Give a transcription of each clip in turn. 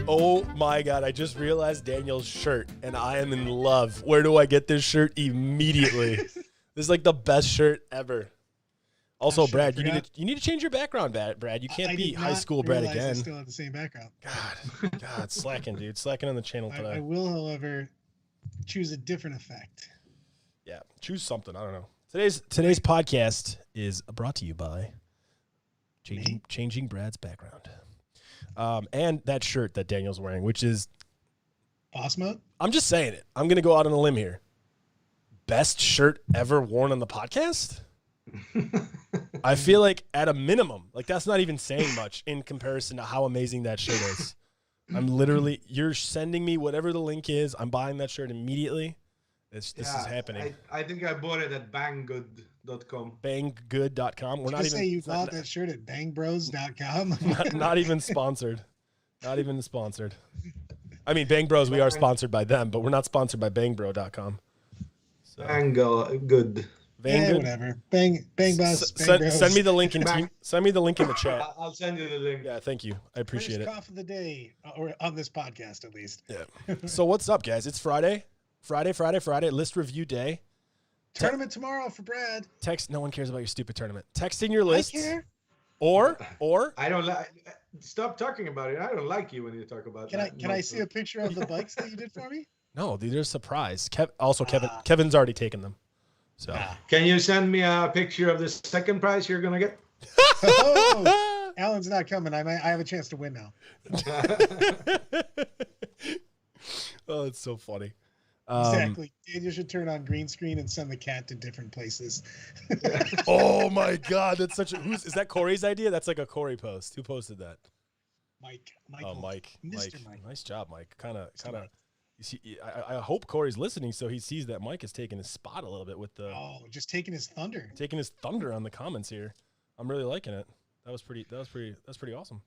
Oh my God, I just realized Daniel's shirt and I am in love. Where do I get this shirt immediately? This is like the best shirt ever. Also, Brad, you need to change your background, Brad. You can't be high school Brad again. I still have the same background. God, slacking, dude. Slacking on the channel today. I will, however, choose a different effect. Yeah, choose something. I don't know. Today's podcast is brought to you by changing Brad's background. And that shirt that Daniel's wearing, which is Boss Mode. I'm just saying it. I'm going to go out on a limb here. Best shirt ever worn on the podcast? I feel like at a minimum, like that's not even saying much in comparison to how amazing that shirt is. You're sending me whatever the link is. I'm buying that shirt immediately. This is happening. I think I bought it at banggood.com. Banggood.com. We're not even. You bought that shirt at bangbros.com. not even sponsored. Not even sponsored. I mean, Bang Bros, we are sponsored by them, but we're not sponsored by bangbro.com. So. Banggood. Whatever. Bang Bus. Send me the link in the chat. I'll send you the link. Yeah, thank you. I appreciate it. Cough of the day, or on this podcast at least. Yeah. So what's up, guys? It's Friday. Friday. List review day. Tournament tomorrow for Brad. Text. No one cares about your stupid tournament. Texting your list. I care. Or I don't like. Stop talking about it. I don't like you when you talk about that. Can I see a picture of the bikes that you did for me? No, dude, they're a surprise. Kevin's already taken them. So can you send me a picture of the second prize you're gonna get? Oh, Alan's not coming. I have a chance to win now. Oh, it's so funny. Exactly. You should turn on green screen and send the cat to different places. Oh my God, that's such a. Is that Corey's idea? That's like a Corey post. Who posted that? Mike. Oh, Mike. Mr. Mike. Nice job, Mike. Kind of. You see, I hope Corey's listening so he sees that Mike is taking his spot a little bit with the. Oh, just taking his thunder. Taking his thunder on the comments here. I'm really liking it. That's pretty awesome.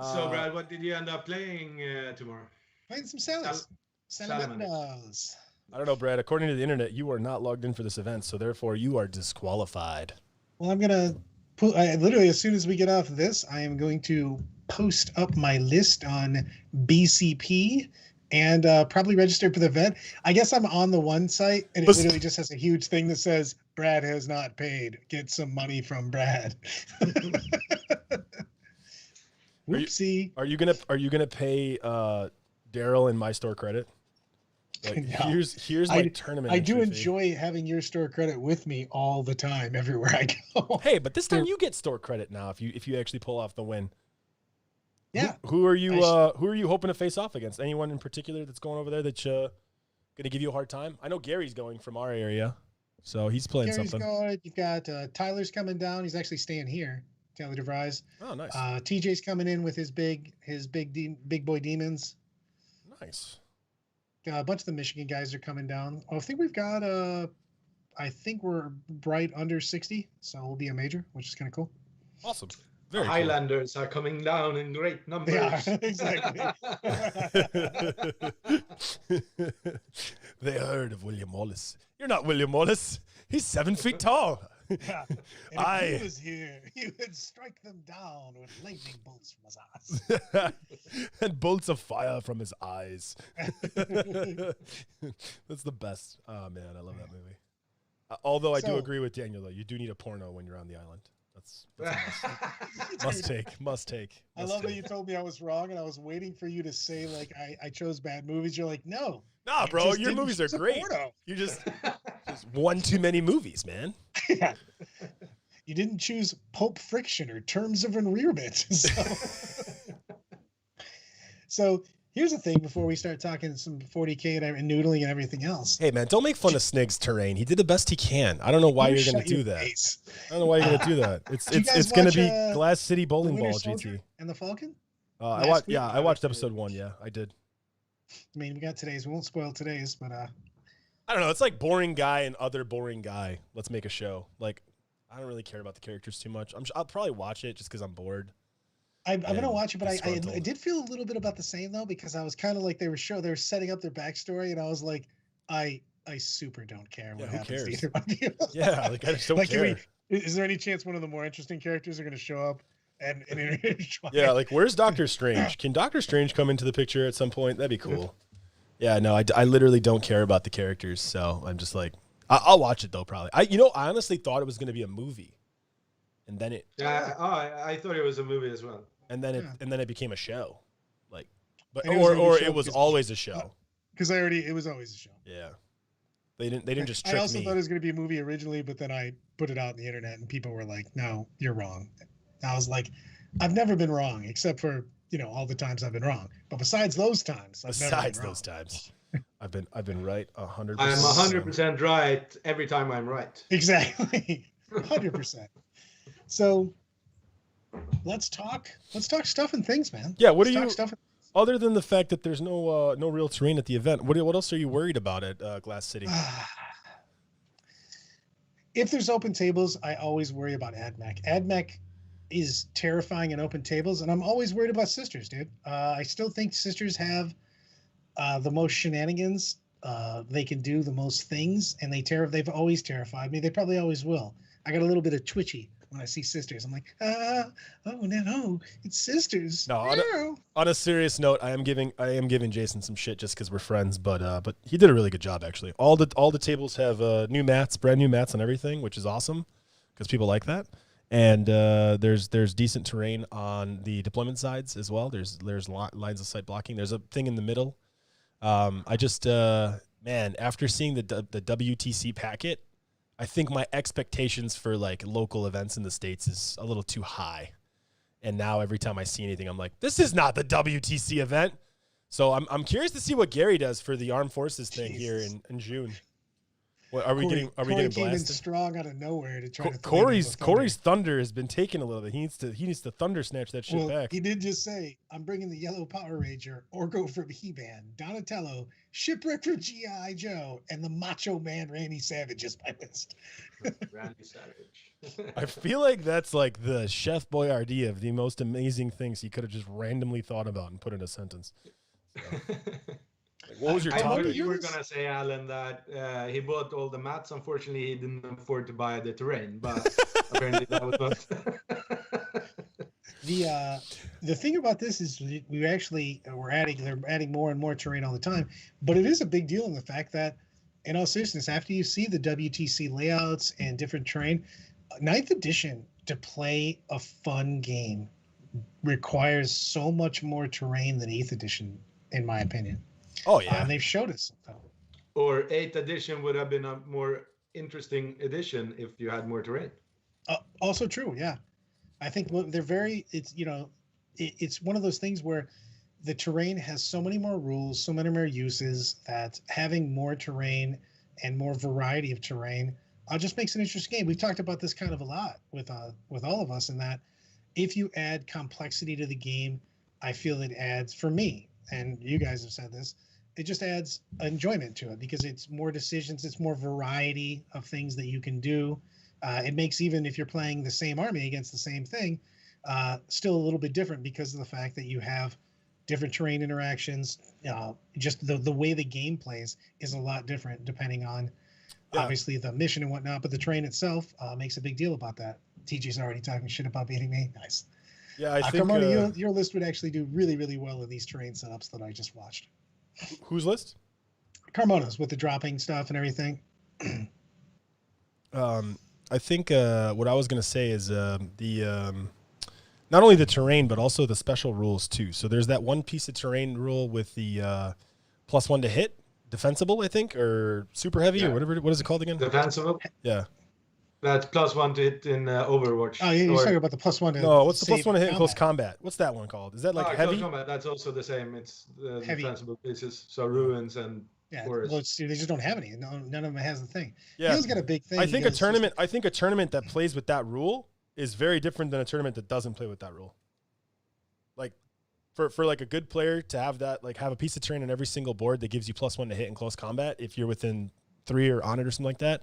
So, Brad, what did you end up playing tomorrow? Playing some Salas. Salamanders. I don't know, Brad. According to the internet, you are not logged in for this event, so therefore you are disqualified. Well, I'm gonna put. Literally, as soon as we get off this, I am going to post up my list on BCP. And probably register for the event. I guess I'm on the one site, and it literally just has a huge thing that says, Brad has not paid. Get some money from Brad. Whoopsie. Are you gonna pay Daryl in my store credit? Like, no. Here's my tournament. I do enjoy having your store credit with me all the time, everywhere I go. Hey, but this time you get store credit now if you actually pull off the win. Yeah. Who are you hoping to face off against? Anyone in particular that's going over there that's going to give you a hard time? I know Gary's going from our area, so he's playing something. Going. You've got Tyler's coming down. He's actually staying here. Taylor DeVries. Oh, nice. TJ's coming in with his big boy demons. Nice. A bunch of the Michigan guys are coming down. I think we've got I think we're right under 60, so we'll be a major, which is kind of cool. Awesome. Very Highlanders are coming down in great numbers. Yeah, exactly. They heard of William Wallace. You're not William Wallace. He's 7 feet tall. Yeah. And if he was here, he would strike them down with lightning bolts from his eyes. And bolts of fire from his eyes. That's the best. Oh, man, I love that movie. Although I do agree with Daniel, though. You do need a porno when you're on the island. That's must take. I love that you told me I was wrong, and I was waiting for you to say like I chose bad movies. You're like, no, nah, bro, your movies are great. You just one too many movies, man. Yeah. You didn't choose Pulp Friction or Terms of Endearment. So here's the thing before we start talking some 40K and noodling and everything else. Hey, man, don't make fun of Snig's terrain. He did the best he can. I don't know why you're going to do that. I don't know why you're going to do that. It's going to be Glass City Bowling Ball GT. And the Falcon? I watched episode 1. Yeah, I did. I mean, we got today's. We won't spoil today's, but I don't know. It's like boring guy and other boring guy. Let's make a show. Like, I don't really care about the characters too much. I'll probably watch it just because I'm bored. I'm going to watch it, but I did feel a little bit about the same, though, because I was kind of like they were setting up their backstory, and I was like, I super don't care what happens to either one of you. Yeah, like I just don't care. Is there any chance one of the more interesting characters are going to show up? and intertwine. Yeah, like where's Doctor Strange? Can Doctor Strange come into the picture at some point? That'd be cool. Yeah, no, I literally don't care about the characters, so I'm just like, I'll watch it though, probably. I honestly thought it was going to be a movie, and then it. Yeah, I thought it was a movie as well. And then it became a show, like, but And it was or a show it was because- always a show. Because it was always a show. Yeah, they didn't just trick I also me. thought it was going to be a movie originally, but then I put it out on the internet, and people were like, "No, you're wrong." And I was like, "I've never been wrong, except for all the times I've been wrong. But besides those times, I've never Besides been wrong." those times, I've been right 100%. I'm 100% right every time I'm right. Exactly, 100%. So let's talk stuff and things, man. Yeah, what Let's are talk you? Stuff. Other than the fact that there's no real terrain at the event, what else are you worried about at Glass City? If there's open tables, I always worry about AdMech. AdMech is terrifying in open tables, and I'm always worried about Sisters, dude. I still think Sisters have the most shenanigans. They can do the most things, and they've always terrified me. They probably always will. I got a little bit of twitchy when I see Sisters. I'm like, oh no, it's Sisters. No, on a serious note, I am giving Jason some shit just because we're friends, but he did a really good job actually. All the tables have brand new mats and everything, which is awesome because people like that. And there's decent terrain on the deployment sides as well. There's lines of sight blocking. There's a thing in the middle. I just man, after seeing the WTC packet, I think my expectations for like local events in the States is a little too high. And now every time I see anything, I'm like, this is not the WTC event. So I'm curious to see what Gary does for the Armed Forces thing here in June. What are we getting Corey came in blasted? strong out of nowhere to try to. Corey's thunder has been taken a little bit. He needs to thunder snatch that shit back. He did just say, "I'm bringing the Yellow Power Ranger, Orko from He-Man, Donatello, Shipwreck from G.I. Joe, and the Macho Man Randy Savage is my list." Randy Savage. I feel like that's like the Chef Boyardee of the most amazing things he could have just randomly thought about and put in a sentence. So, what was your I topic? thought you were gonna say, Alan, that he bought all the mats. Unfortunately, he didn't afford to buy the terrain, but apparently that was not. The thing about this is we're adding more and more terrain all the time, but it is a big deal in the fact that, in all seriousness, after you see the WTC layouts and different terrain, 9th edition to play a fun game requires so much more terrain than 8th edition, in my opinion. Oh yeah, and they've showed us. Or 8th edition would have been a more interesting edition if you had more terrain. Also true, yeah. I think they're very. It's one of those things where the terrain has so many more rules, so many more uses, that having more terrain and more variety of terrain just makes an interesting game. We've talked about this kind of a lot with all of us, in that if you add complexity to the game, I feel it adds, for me, and you guys have said this, it just adds enjoyment to it because it's more decisions, it's more variety of things that you can do. It makes, even if you're playing the same army against the same thing, still a little bit different because of the fact that you have different terrain interactions. Just the way the game plays is a lot different depending on obviously the mission and whatnot, but the terrain itself makes a big deal about that. TJ's already talking shit about beating me. Nice. Yeah, I think Carmona, your list would actually do really, really well in these terrain setups that I just watched. Whose list? Carmona's, with the dropping stuff and everything. I think what I was going to say is not only the terrain, but also the special rules too. So there's that one piece of terrain rule with the +1 to hit, defensible, I think, or super heavy, or whatever. What is it called again? Defensible. Yeah. That's +1 to hit in Overwatch. Oh, yeah, you're talking about the +1 to. No, what's the +1 to hit in close combat? What's that one called? Is that like heavy? Close combat, that's also the same. It's the Heavy. defensible pieces, so ruins and forests. Well, they just don't have any. No, none of them has the thing. Yeah, He's got a big thing. I think a tournament that plays with that rule is very different than a tournament that doesn't play with that rule. Like, for like a good player to have that, like have a piece of terrain on every single board that gives you +1 to hit in close combat if you're within 3 or on it or something like that,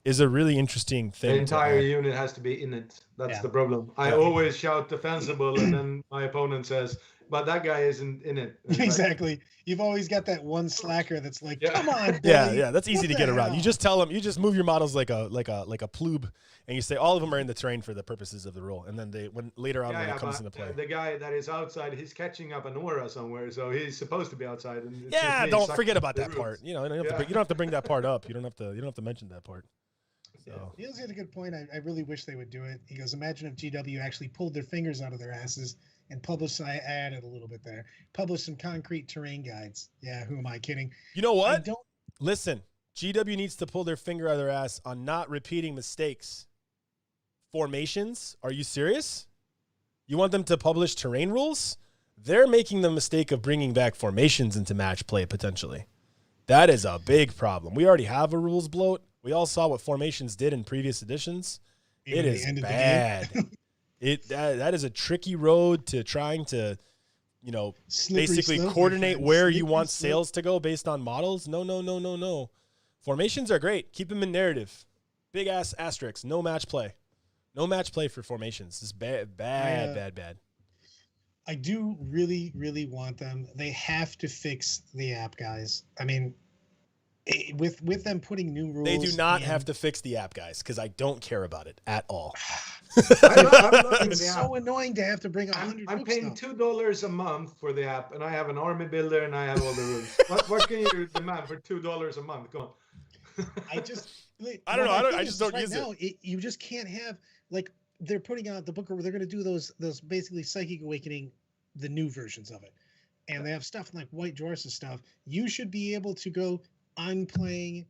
is a really interesting thing. The entire unit has to be in it. That's the problem. I always shout defensible, and then my opponent says, but that guy isn't in it. It's like, Exactly. You've always got that one slacker that's like, Yeah. come on, Yeah, Billy. yeah, that's easy What to the get around. You hell?" just tell them, you just move your models like a plube, and you say all of them are in the terrain for the purposes of the rule, and then when later on when it comes into but, play. the guy that is outside, he's catching up an aura somewhere, so he's supposed to be outside. And it's Yeah, just me don't sucking forget up about the that rules. part. You know, you don't Yeah. have to bring that part up. You don't have to mention that part. So He also had a good point. I really wish they would do it. He goes, imagine if GW actually pulled their fingers out of their asses and published, I added a little bit there, published some concrete terrain guides. Yeah, who am I kidding? you know I what? don't, Listen, GW needs to pull their finger out of their ass on not repeating mistakes. Formations? Are you serious? You want them to publish terrain rules? They're making the mistake of bringing back formations into match play potentially. That is a big problem. We already have a rules bloat. We all saw what formations did in previous editions. It even the is end of the bad. That is a tricky road to trying to, Slippery basically slope, my coordinate friend. where you Slippery want slope. sales to go based on models. No. Formations are great. Keep them in narrative. Big ass asterisks. No match play. No match play for formations. It's bad. I do really, really want them. They have to fix the app, guys. I mean, with them putting new rules. They do not in- have to fix the app, guys, because I don't care about it at all. I'm loving It's the app. so annoying to have to bring 100 I'm books paying though. $2 a month for the app, and I have an army builder, and I have all the rules. What can you demand for $2 a month? Go on. I just, I don't know. my I thing just is, don't right use it. now, you just can't have, like, they're putting out the book where they're going to do those basically Psychic Awakening, the new versions of it, and they have stuff like White Dwarfs stuff. You should be able to go, I'm playing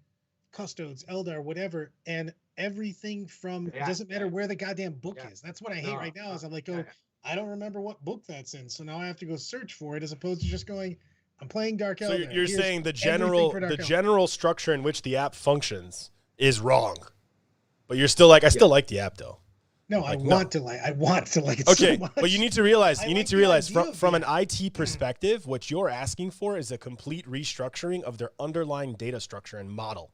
Custodes, Eldar, whatever, and everything from, it Yeah, doesn't matter yeah. where the goddamn book Yeah. is. That's what I hate No, right now is I'm like, yeah. oh, I don't remember what book that's in, so now I have to go search for it as opposed to just going, I'm playing Dark So Eldar. you're Here's saying the everything for Dark the Eldar. general structure in which the app functions is wrong, but you're still like, I still like the app though. No, Like, I no. want to like it Okay, so much. but you need to realize I you need like to the realize idea from of from an that. IT perspective, what you're asking for is a complete restructuring of their underlying data structure and model,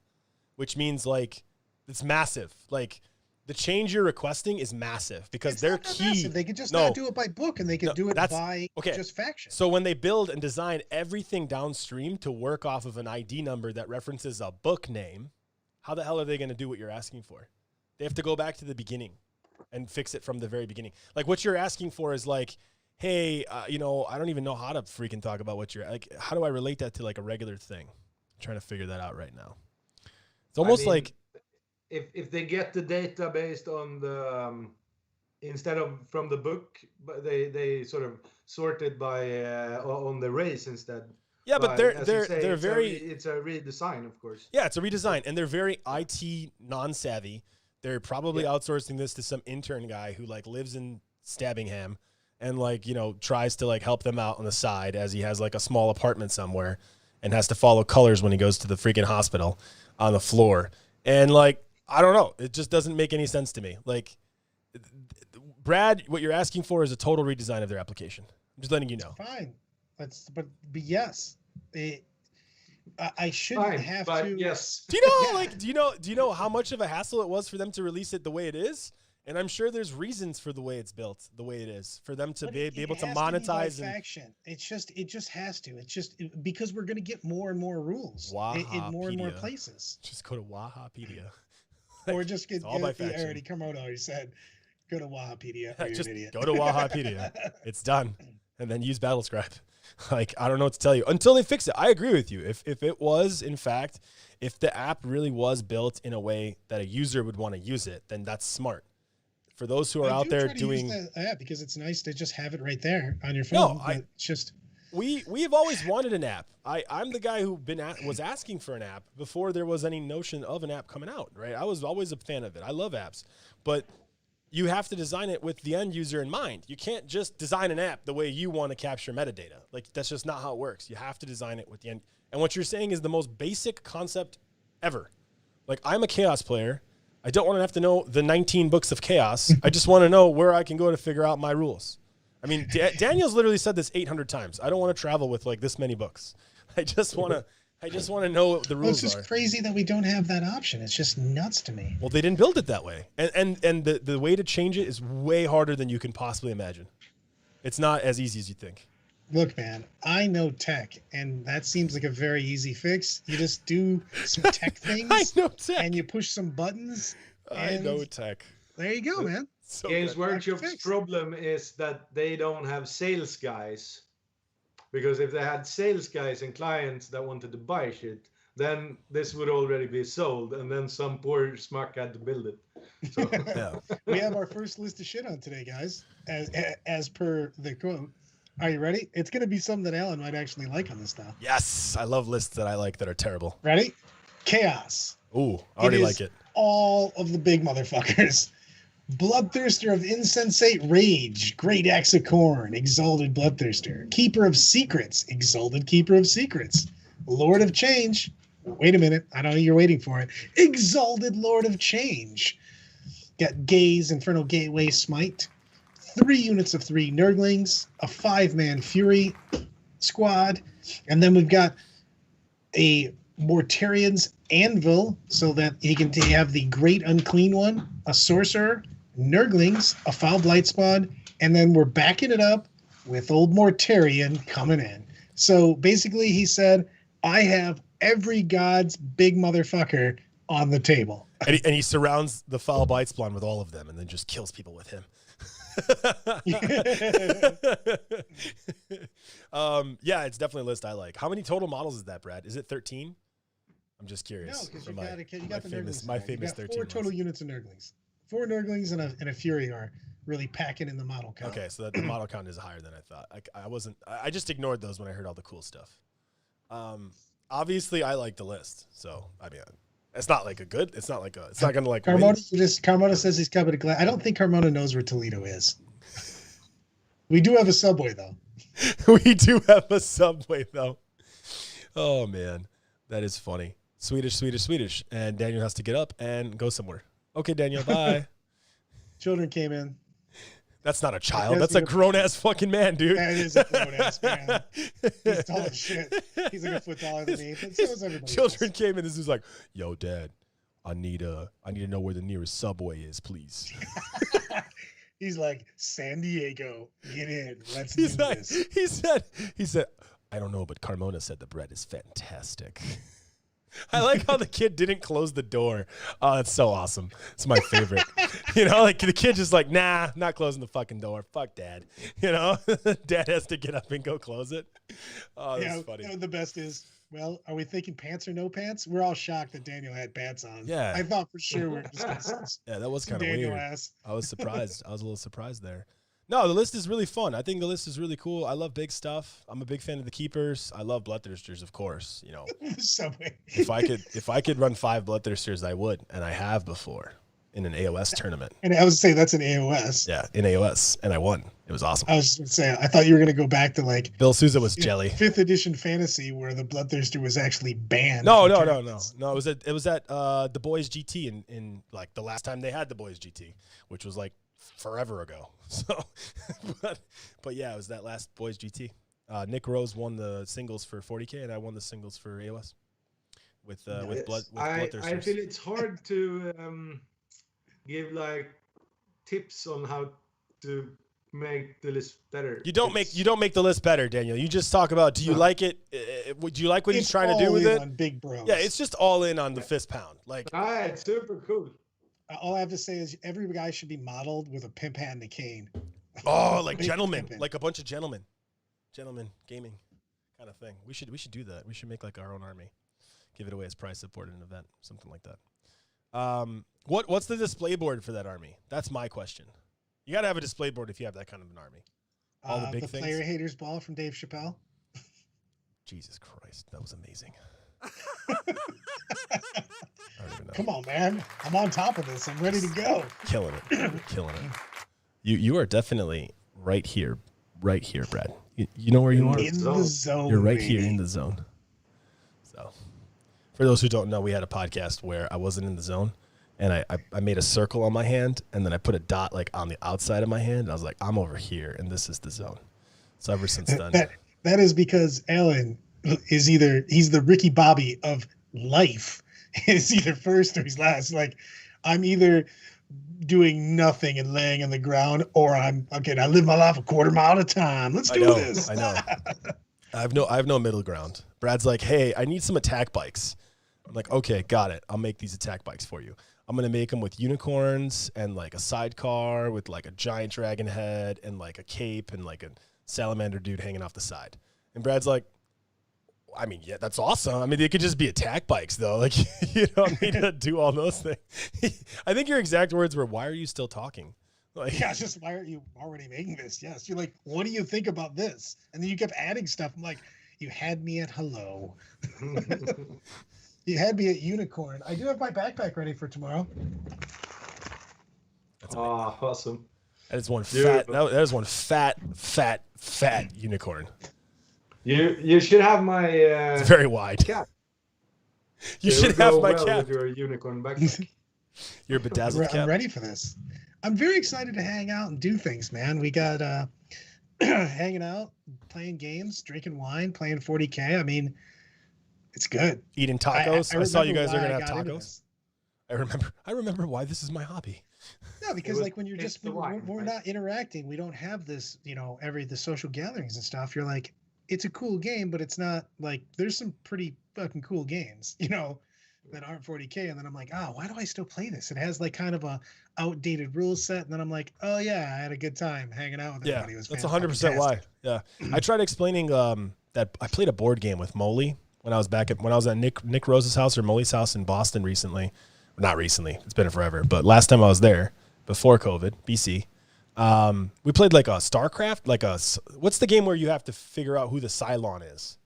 which means like it's massive. Like the change you're requesting is massive because It's their not that key. massive. They could just No. not do it by book, and they could No, do it that's- by okay. just faction. So when they build and design everything downstream to work off of an ID number that references a book name, how the hell are they going to do what you're asking for? They have to go back to the beginning and fix it from the very beginning. Like what you're asking for is like, hey, I don't even know how to freaking talk about what you're like. How do I relate that to like a regular thing? I'm trying to figure that out right now. It's almost like if they get the data based on the instead of from the book, but they sort of sorted by on the race instead. yeah, but as you they're say, very it's a redesign, of course. Yeah, it's a redesign, and they're very IT non-savvy. They're probably outsourcing this to some intern guy who like lives in Stabbingham and like, tries to like help them out on the side as he has like a small apartment somewhere and has to follow colors when he goes to the freaking hospital on the floor. And like, I don't know, it just doesn't make any sense to me. Like Brad, what you're asking for is a total redesign of their application. I'm just letting you know. Fine, but yes, I shouldn't Fine, have but to. yes. Do you know Yeah. like do you know how much of a hassle it was for them to release it the way it is? And I'm sure there's reasons for the way it's built, the way it is, for them to But be it able to has be by monetize and faction. It just has to. It's just because we're going to get more and more rules in more and more Wahapedia. places. just go to Wahapedia. Or just get. It's all by I faction. already Komodo already said, go to Wahapedia. Or you're Just an idiot. go to Wahapedia. It's done. And then use Battlescribe. Like, I don't know what to tell you until they fix it. I agree with you. If it was, in fact, if the app really was built in a way that a user would want to use it, then that's smart. For those who are I out do there try to use doing, the app because it's nice to just have it right there on your No, phone. But it's just we've always wanted an app. I'm the guy who was asking for an app before there was any notion of an app coming out, right? I was always a fan of it. I love apps, but you have to design it with the end user in mind. You can't just design an app the way you want to capture metadata. Like that's just not how it works. You have to design it with the end. And what you're saying is the most basic concept ever. Like I'm a Chaos player. I don't want to have to know the 19 books of Chaos. I just want to know where I can go to figure out my rules. I mean, Daniel's literally said this 800 times. I don't want to travel with like this many books. I just want to know what the it's rules just are. crazy that we don't have that option. It's just nuts to me. Well, they didn't build it that way. And the way to change it is way harder than you can possibly imagine. It's not as easy as you think. Look, man, I know tech, and that seems like a very easy fix. You just do some tech I things, know tech. and you push some buttons, I and know tech. there you go, man. So Games good. Workshop's Fixed. problem is that they don't have sales guys. Because if they had sales guys and clients that wanted to buy shit, then this would already be sold, and then some poor schmuck had to build it. So Yeah. We have our first list of shit on today, guys, as per the quote. Are you ready? It's going to be something that Alan might actually like on this stuff. Yes, I love lists that I like that are terrible. Ready? Chaos. Ooh, I already is like it. All of the big motherfuckers. Bloodthirster of Insensate Rage, Great Axe of Corn, Exalted Bloodthirster, Keeper of Secrets, Exalted Keeper of Secrets, Lord of Change. Wait a minute, I know you're waiting for it. Exalted Lord of Change. Got Gaze, Infernal Gateway, Smite, 3 units of 3 Nurglings, a 5-man Fury squad, and then we've got a Mortarian's Anvil, so that he can have the Great Unclean One, a Sorcerer, Nurglings, a Foul Blight Spawn, and then we're backing it up with old Mortarian coming in. So basically, he said, I have every god's big motherfucker on the table. And he surrounds the Foul Blight Spawn with all of them and then just kills people with him. Yeah, it's definitely a list I like. How many total models is that, Brad? Is it 13? I'm just curious. No, because from you got the Nurglings. my You famous got 13 4 total ones. units of Nurglings. 4 Nurglings and a Fury are really packing in the model count. Okay, so the model count is higher than I thought. I just ignored those when I heard all the cool stuff. Obviously I like the list, so I mean, it's not like it's not gonna like win. Carmona says he's coming to Glass. I don't think Carmona knows where Toledo is. We do have a subway though. We do have a subway though. Oh man, that is funny. Swedish, and Daniel has to get up and go somewhere. Okay, Daniel, bye. Children came in. That's not a child. That's a grown ass fucking man, dude. That is a grown ass man. He's tall as shit. He's like a foot taller than me. And so is everybody Children else. came in. This is like, yo, Dad, I need to know where the nearest subway is, please. He's like, San Diego, get in. Let's He's do like, this. he said, I don't know, but Carmona said the bread is fantastic. I like how the kid didn't close the door. Oh, that's so awesome. It's my favorite. You know, like the kid just like, nah, not closing the fucking door. Fuck Dad. You know, Dad has to get up and go close it. Oh, that's funny. You know, the best is, well, are we thinking pants or no pants? We're all shocked that Daniel had pants on. Yeah. I thought for sure we were discussing Yeah, that was some kind of Daniel weird. ass. I was surprised. I was a little surprised there. No, the list is really fun. I think the list is really cool. I love big stuff. I'm a big fan of the keepers. I love Bloodthirsters, of course. You know, Subway. if I could run 5 Bloodthirsters, I would, and I have before in an AOS tournament. And I was saying that's an AOS. Yeah, in AOS, and I won. It was awesome. I was going to say, I thought you were going to go back to like Bill Souza was jelly. 5th edition fantasy where the Bloodthirster was actually banned. No. from It tournaments. was at the Boys GT in like the last time they had the Boys GT, which was like forever ago. So, but yeah, it was that last Boys GT. Nick Rose won the singles for 40K, and I won the singles for AOS with Bloodthirsters. I feel it's hard to give like tips on how to make the list better. You don't make the list better, Daniel. You just talk about, do you like it? Would you like what he's trying to do with it? On big bros. Yeah, it's just all in on the fist pound. Like, It's super cool. All I have to say is every guy should be modeled with a pimp hat and a cane. oh, like Big gentlemen, pimpin'. like a bunch of gentlemen gaming kind of thing. We should do that. We should make like our own army, give it away as prize support at an event, something like that. What's the display board for that army? That's my question. You got to have a display board if you have that kind of an army. All the big things. Player haters ball from Dave Chappelle. Jesus Christ, that was amazing. I don't even know. Come on, man. I'm on top of this. I'm ready to go. Killing it. You are definitely right here, Brad. You know where you are? In the zone. You're right baby. here in the zone. So, for those who don't know, we had a podcast where I wasn't in the zone, and I made a circle on my hand, and then I put a dot like on the outside of my hand, and I was like, I'm over here, and this is the zone. So ever since then, that is because Alan is he's the Ricky Bobby of life. He's either first or he's last. Like I'm either doing nothing and laying on the ground, or I'm okay. I live my life a quarter mile at a time. Let's do this. I know. I have no middle ground. Brad's like, hey, I need some attack bikes. I'm like, okay, got it. I'll make these attack bikes for you. I'm going to make them with unicorns and like a sidecar with like a giant dragon head and like a cape and like a salamander dude hanging off the side. And Brad's like, I mean, yeah, that's awesome. I mean, they could just be attack bikes though. Like you don't need to do all those things. I think your exact words were, why are you still talking? Like, Yeah, it's just why aren't you already making this? Yes. You're like, what do you think about this? And then you kept adding stuff. I'm like, you had me at hello. You had me at unicorn. I do have my backpack ready for tomorrow. Awesome. that is one Beautiful. that is one fat unicorn. You should have my It's very wide. cap. You It should would have go my well cap. with your unicorn backpack. Your bedazzled I'm cap. ready for this. I'm very excited to hang out and do things, man. We got hanging out, playing games, drinking wine, playing 40K. I mean, it's good. Eating tacos. I saw you remember guys are why gonna I have got into tacos. this. I remember why this is my hobby. No, because was- like when you're it's just the wine, we're right? not interacting, we don't have this, the social gatherings and stuff. You're like, it's a cool game, but it's not like there's some pretty fucking cool games, that aren't 40K. And then I'm like, oh, why do I still play this? It has like kind of a outdated rule set. And then I'm like, oh yeah, I had a good time hanging out with Yeah, everybody. It was that's fantastic. 100% why. Yeah, I tried explaining that I played a board game with Molly when I was at Nick Rose's house or Molly's house in Boston recently. Not recently, it's been forever. But last time I was there, before COVID, BC, we played like a StarCraft. What's the game where you have to figure out who the Cylon is,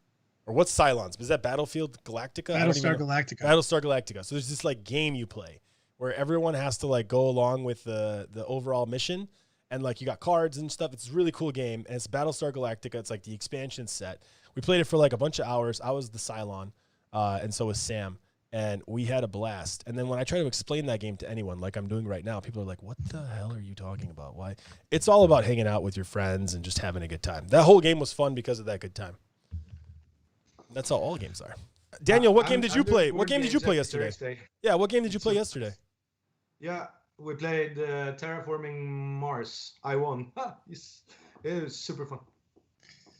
or what's Cylons? Is that Battlefield Galactica? I don't even Battlestar know. Galactica. Battlestar Galactica. So there's this like game you play where everyone has to like go along with the overall mission, and like you got cards and stuff. It's a really cool game, and it's Battlestar Galactica. It's like the expansion set. We played it for like a bunch of hours. I was the Cylon, and so was Sam, and we had a blast. And then when I try to explain that game to anyone, like I'm doing right now, people are like, "What the hell are you talking about? Why?" It's all about hanging out with your friends and just having a good time. That whole game was fun because of that good time. That's how all games are. Daniel, what game did you play? What game did you play yesterday? Thursday. Yeah, what game did you play yesterday? Yeah, we played Terraforming Mars. I won. Yes. It was super fun.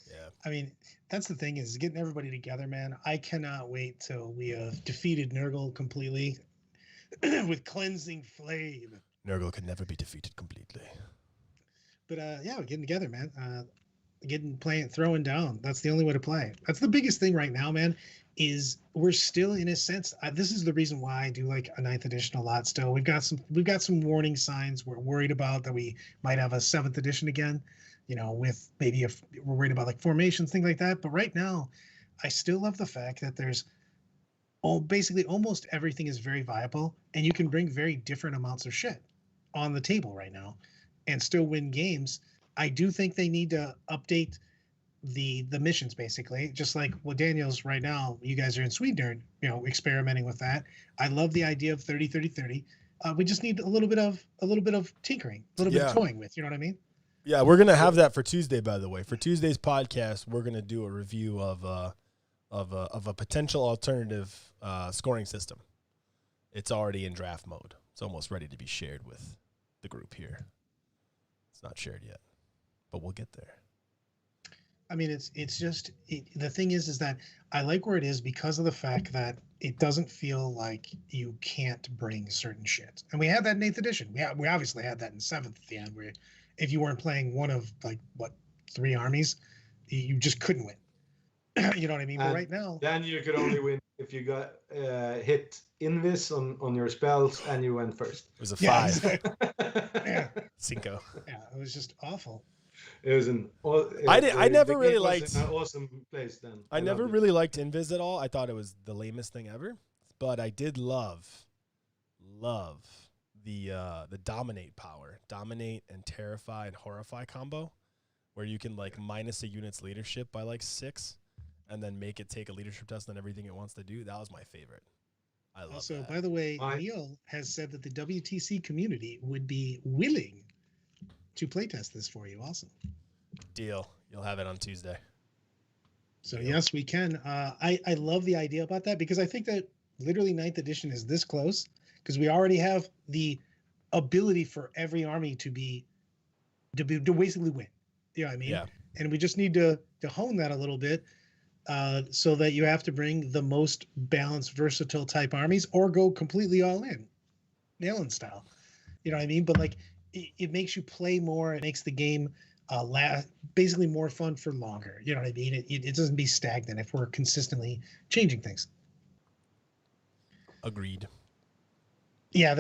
Yeah. I mean, that's the thing is getting everybody together, man. I cannot wait till we have defeated Nurgle completely with cleansing flame. Nurgle could never be defeated completely. But yeah, we're getting together, man. Playing, throwing down. That's the only way to play. That's the biggest thing right now, man. Is we're still in a sense. This is the reason why I do like a 9th edition a lot. Still, we've got some warning signs. We're worried about that we might have a 7th edition again. With maybe if we're worried about like formations, things like that. But right now, I still love the fact that there's basically almost everything is very viable, and you can bring very different amounts of shit on the table right now, and still win games. I do think they need to update the missions basically, just like what Daniel's right now. You guys are in Sweden, experimenting with that. I love the idea of 30-30-30. We just need a little bit of tinkering, a little bit of toying with. You know what I mean? Yeah, we're gonna have that for Tuesday. By the way, for Tuesday's podcast, we're gonna do a review of a potential alternative scoring system. It's already in draft mode. It's almost ready to be shared with the group here. It's not shared yet, but we'll get there. I mean, the thing is that I like where it is because of the fact that it doesn't feel like you can't bring certain shit. And we had that in 8th edition. We obviously had that in 7th at the end, where if you weren't playing one of like 3 armies, you just couldn't win. You know what I mean? But right now, then you could only win if you got hit invis on your spells and you went first. It was a 5. yeah, exactly. Yeah, Cinco. yeah, it was just awful. It was an. I never really was liked. an awesome place then. I never loved it. really liked Invis at all. I thought it was the lamest thing ever. But I did love the dominate power, dominate and terrify and horrify combo, where you can like minus a unit's leadership by like 6, and then make it take a leadership test on everything it wants to do. That was my favorite. I love Also, that. by the way, Neil has said that the WTC community would be willing to playtest this for you also. Deal. You'll have it on Tuesday. So yes, we can. I love the idea about that because I think that literally 9th edition is this close because we already have the ability for every army to basically win. You know what I mean? Yeah. And we just need to hone that a little bit, so that you have to bring the most balanced, versatile type armies, or go completely all in, Nailin style. You know what I mean? But like, it makes you play more. It makes the game basically more fun for longer. You know what I mean? It doesn't be stagnant if we're consistently changing things. Agreed. Yeah,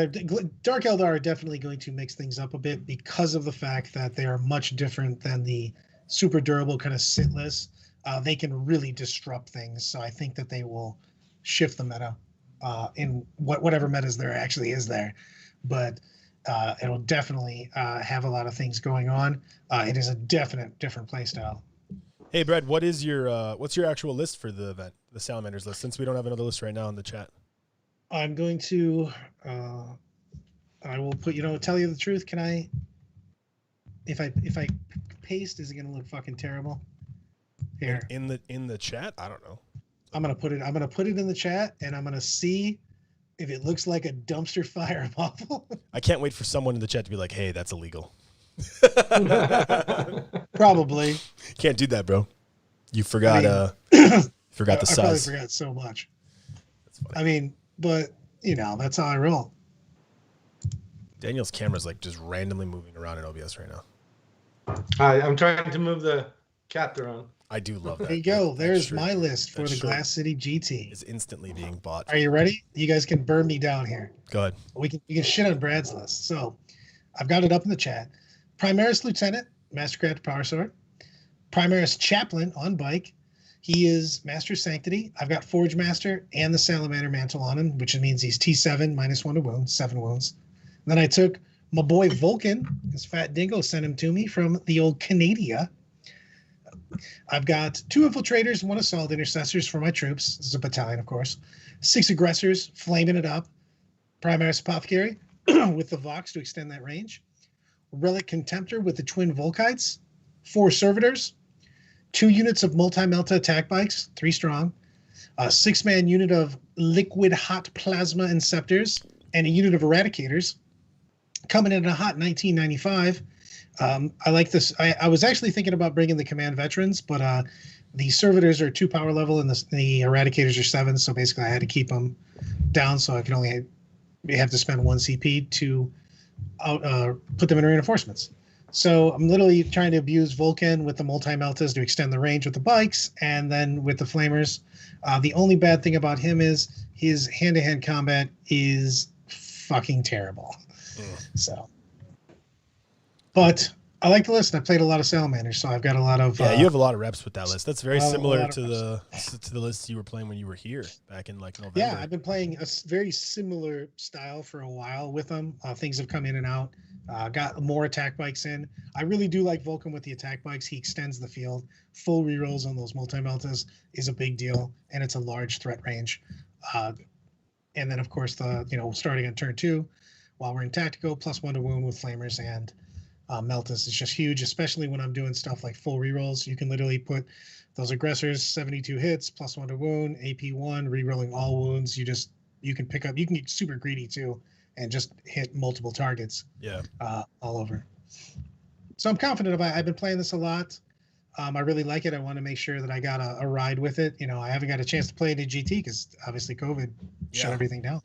Dark Eldar are definitely going to mix things up a bit because of the fact that they are much different than the super durable kind of sitless. They can really disrupt things. So I think that they will shift the meta in whatever metas there actually is there. But it'll definitely have a lot of things going on. It is a definite different play style. Hey, Brad, what's your actual list for the event, the Salamanders list, since we don't have another list right now in the chat? I'm going to, I will put, tell you the truth. Can I, if I paste, is it going to look fucking terrible? Here. In the chat? I don't know. I'm going to put it in the chat, and I'm going to see if it looks like a dumpster fire of awful. I can't wait for someone in the chat to be like, hey, that's illegal. Probably. Can't do that, bro. You forgot, forgot the size. I probably forgot so much. That's funny. I mean, but that's how I roll. Daniel's camera's like just randomly moving around in OBS right now. Hi, I'm trying to move the cat around. I do love that. There you go. There's shirt. my list for That the shirt Glass City GT. is instantly being bought. Are you ready? You guys can burn me down here. Go ahead. We can shit on Brad's list. So I've got it up in the chat. Primaris Lieutenant, Mastercraft Power Sword. Primaris Chaplain on bike. He is Master Sanctity. I've got Forge Master and the Salamander Mantle on him, which means he's T7, -1 to wound, 7 wounds. And then I took my boy Vulcan, his fat dingo sent him to me from the old Canada. I've got 2 Infiltrators, 1 Assault Intercessors for my troops. This is a battalion, of course. 6 Aggressors, flaming it up. Primaris Apothecary with the Vox to extend that range. Relic Contemptor with the twin Volkites. 4 Servitors. 2 units of multi-melta attack bikes, 3 strong. A 6-man unit of liquid hot plasma inceptors. And a unit of Eradicators. Coming in at a hot 1995. I like this. I was actually thinking about bringing the Command Veterans, but the Servitors are 2 power level and the Eradicators are 7. So basically I had to keep them down so I could only have to spend 1 CP to put them in reinforcements. So I'm literally trying to abuse Vulcan with the multi-meltas to extend the range with the bikes, and then with the Flamers. The only bad thing about him is his hand-to-hand combat is fucking terrible. So, but I like the list. I played a lot of Salamanders, so I've got a lot of. Yeah, you have a lot of reps with that list. That's very similar to reps. the lists you were playing when you were here back in like November. Yeah, I've been playing a very similar style for a while with them. Things have come in and out. Got more attack bikes in. I really do like Vulcan with the attack bikes. He extends the field. Full rerolls on those multi-meltas is a big deal, and it's a large threat range. And then, of course, starting on turn 2, while we're in tactical, +1 to wound with Flamers and Meltas is just huge, especially when I'm doing stuff like full rerolls. You can literally put those aggressors, 72 hits, +1 to wound, AP1, rerolling all wounds. You can pick up, you can get super greedy too, and just hit multiple targets. Yeah. All over. So I'm confident about it. I've been playing this a lot. I really like it. I want to make sure that I got a ride with it. I haven't got a chance to play it in GT because obviously COVID shut everything down.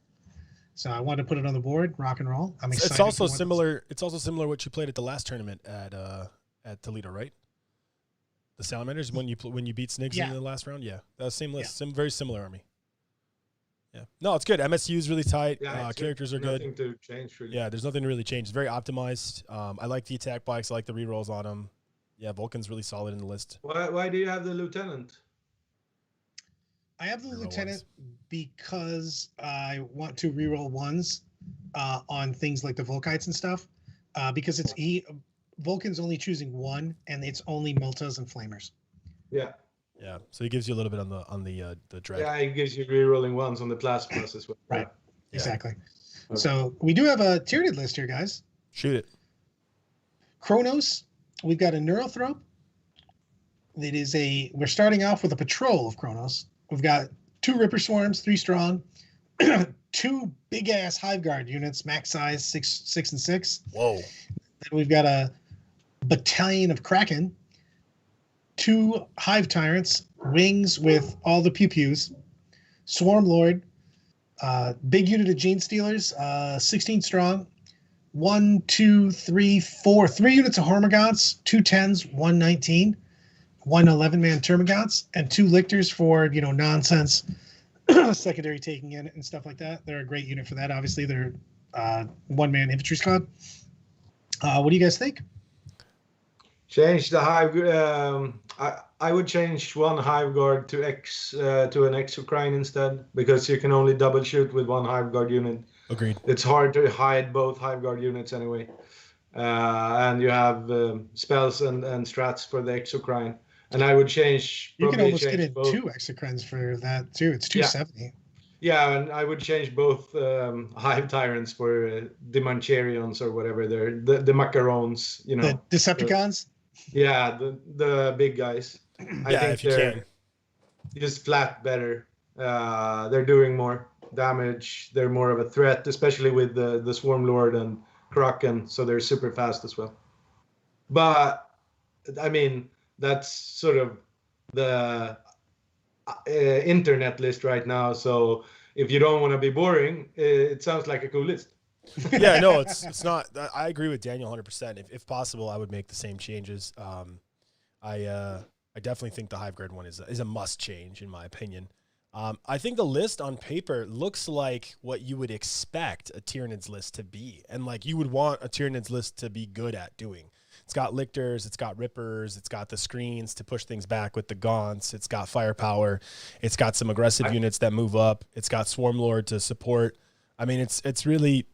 So I wanted to put it on the board, rock and roll. I'm excited. It's also similar. It's also similar what you played at the last tournament at Toledo, right? The Salamanders when you beat Snigs in the last round. Yeah, that was same list. Yeah. Very similar army. Yeah. No, it's good. MSU is really tight. Yeah, characters are good. Nothing to change really. Yeah, there's nothing to really change. It's very optimized. I like the attack bikes. I like the rerolls on them. Yeah, Vulcan's really solid in the list. Why do you have the lieutenant? I have the lieutenant because I want to reroll 1s on things like the Volkites and stuff. Because Vulcan's only choosing 1, and it's only Meltas and Flamers. Yeah. Yeah, so he gives you a little bit on the drag. Yeah, it gives you rerolling 1s on the plasmas as well. Right. Yeah. Exactly. Okay. So we do have a tiered list here, guys. Shoot it. Kronos. We've got a Neurothrope. We're starting off with a patrol of Kronos. We've got 2 Ripper Swarms, 3 strong, 2 2 big ass Hive Guard units, max size 6 and 6. Whoa. Then we've got a battalion of Kraken, 2 Hive Tyrants, wings with all the pew pews, Swarm Lord, big unit of Gene Stealers, 16 strong, 1, 2, 3, 4, 3 units of Hormagaunts, 2 10s, 1 19, 1 11-man Termagants, and 2 Lictors for, nonsense, secondary taking in and stuff like that. They're a great unit for that. Obviously, they're 1-man infantry squad. What do you guys think? Change the Hive. I would change 1 Hive Guard to an Exocrine instead, because you can only double shoot with 1 Hive Guard unit. Agreed. It's hard to hide both Hive Guard units anyway. And you have spells and strats for the Exocrine. And I would change. You can almost get in both. 2 Exocrines for that too. It's 270. Yeah, and I would change both Hive Tyrants for the Mancherians or whatever they're, the Macarons, The Decepticons? Yeah, the big guys. I think if you can. Just flat better. They're doing more damage. They're more of a threat, especially with the Swarm Lord and Kraken, so they're super fast as well. But, I mean, that's sort of the internet list right now, so if you don't want to be boring, it sounds like a cool list. Yeah, no, it's not. I agree with Daniel 100%. If possible, I would make the same changes. I definitely think the Hive Guard one is a must change in my opinion. I think the list on paper looks like what you would expect a Tyranids list to be, and like you would want a Tyranids list to be good at doing. It's got Lictors, it's got Rippers, it's got the screens to push things back with the Gaunts, it's got firepower, it's got some aggressive units that move up, it's got Swarm Lord to support. I mean, it's really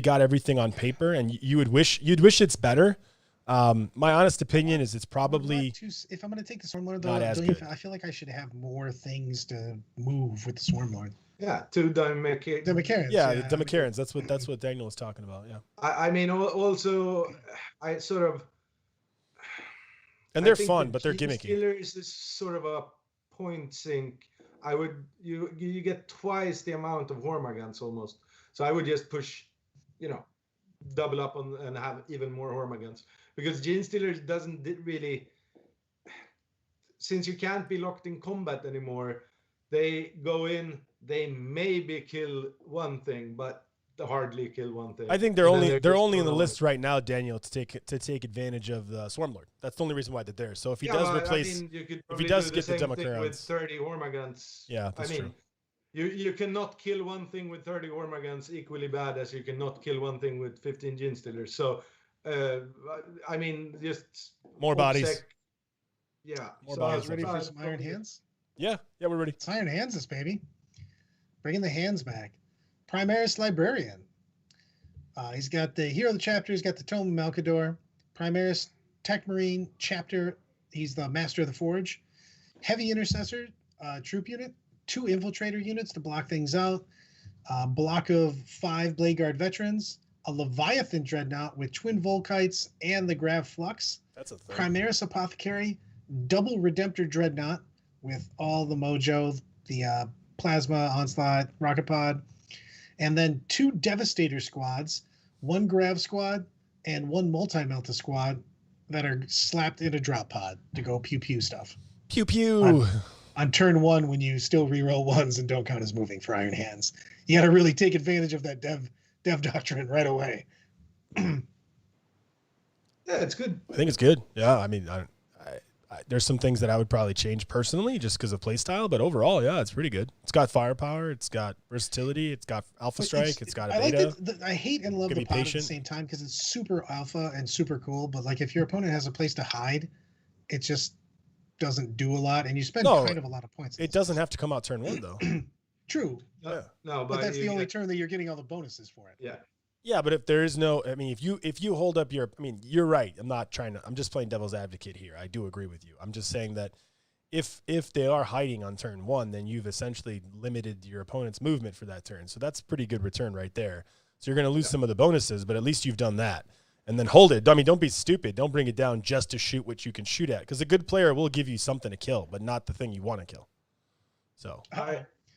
got everything on paper, and you'd wish it's better. My honest opinion is it's probably if I'm going to take the Swarm Lord, though, I feel like I should have more things to move with the Swarm Lord. Yeah, 2 Demacarans. Yeah, the Demacarans. That's what Daniel was talking about. Yeah. I mean, also, I sort of. And they're fun, but they're gimmicky. Stealers is sort of a point sink. You get twice the amount of Hormagaunts almost. So I would just push, double up on and have even more Hormagaunts, because Gene Stealers doesn't really. Since you can't be locked in combat anymore, they go in. They maybe kill one thing, but hardly kill one thing. I think they're only in the list right now, Daniel, to take advantage of the Swarm Lord. That's the only reason why they're there. So if he does replace, if he does get the Demacarans with 30 Hormagaunts, yeah, that's true. You cannot kill one thing with 30 Hormagaunts equally bad as you cannot kill one thing with 15 Gene Stealers. So, I mean, just more bodies. Yeah. More bodies. Ready for some Iron Hands? Yeah, we're ready. It's Iron Hands, this baby. Bringing the hands back. Primaris Librarian. He's got the Hero of the Chapter. He's got the Tome of Malkador. Primaris Tech Marine Chapter. He's the Master of the Forge. Heavy Intercessor troop unit. 2 Infiltrator units to block things out. Block of 5 Blade Guard veterans. A Leviathan Dreadnought with Twin Volkites and the Grav Flux. That's a thing. Primaris Apothecary. Double Redemptor Dreadnought with all the mojo. The Plasma, Onslaught, Rocket Pod, and then 2 Devastator squads, 1 Grav squad, and 1 Multi-Melta squad that are slapped in a drop pod to go pew-pew stuff. Pew-pew. On turn 1, when you still reroll 1s and don't count as moving for Iron Hands. You got to really take advantage of that dev doctrine right away. Yeah, it's good. I think it's good. Yeah, I mean, there's some things that I would probably change personally just because of playstyle, but overall, yeah, it's pretty good. It's got firepower, it's got versatility, it's got Alpha Strike, it's got a beta. I hate and love the pod at the same time because it's super alpha and super cool, but like if your opponent has a place to hide, it just doesn't do a lot, and you spend kind of a lot of points. It doesn't have to come out turn 1 though. True. Yeah. No, but that's the only turn that you're getting all the bonuses for it. Yeah. Yeah, but if there is no, I mean, if you hold up your, I mean, you're right. I'm just playing devil's advocate here. I do agree with you. I'm just saying that if they are hiding on turn 1, then you've essentially limited your opponent's movement for that turn. So that's a pretty good return right there. So you're going to lose some of the bonuses, but at least you've done that. And then hold it. I mean, don't be stupid. Don't bring it down just to shoot what you can shoot at, because a good player will give you something to kill, but not the thing you want to kill. So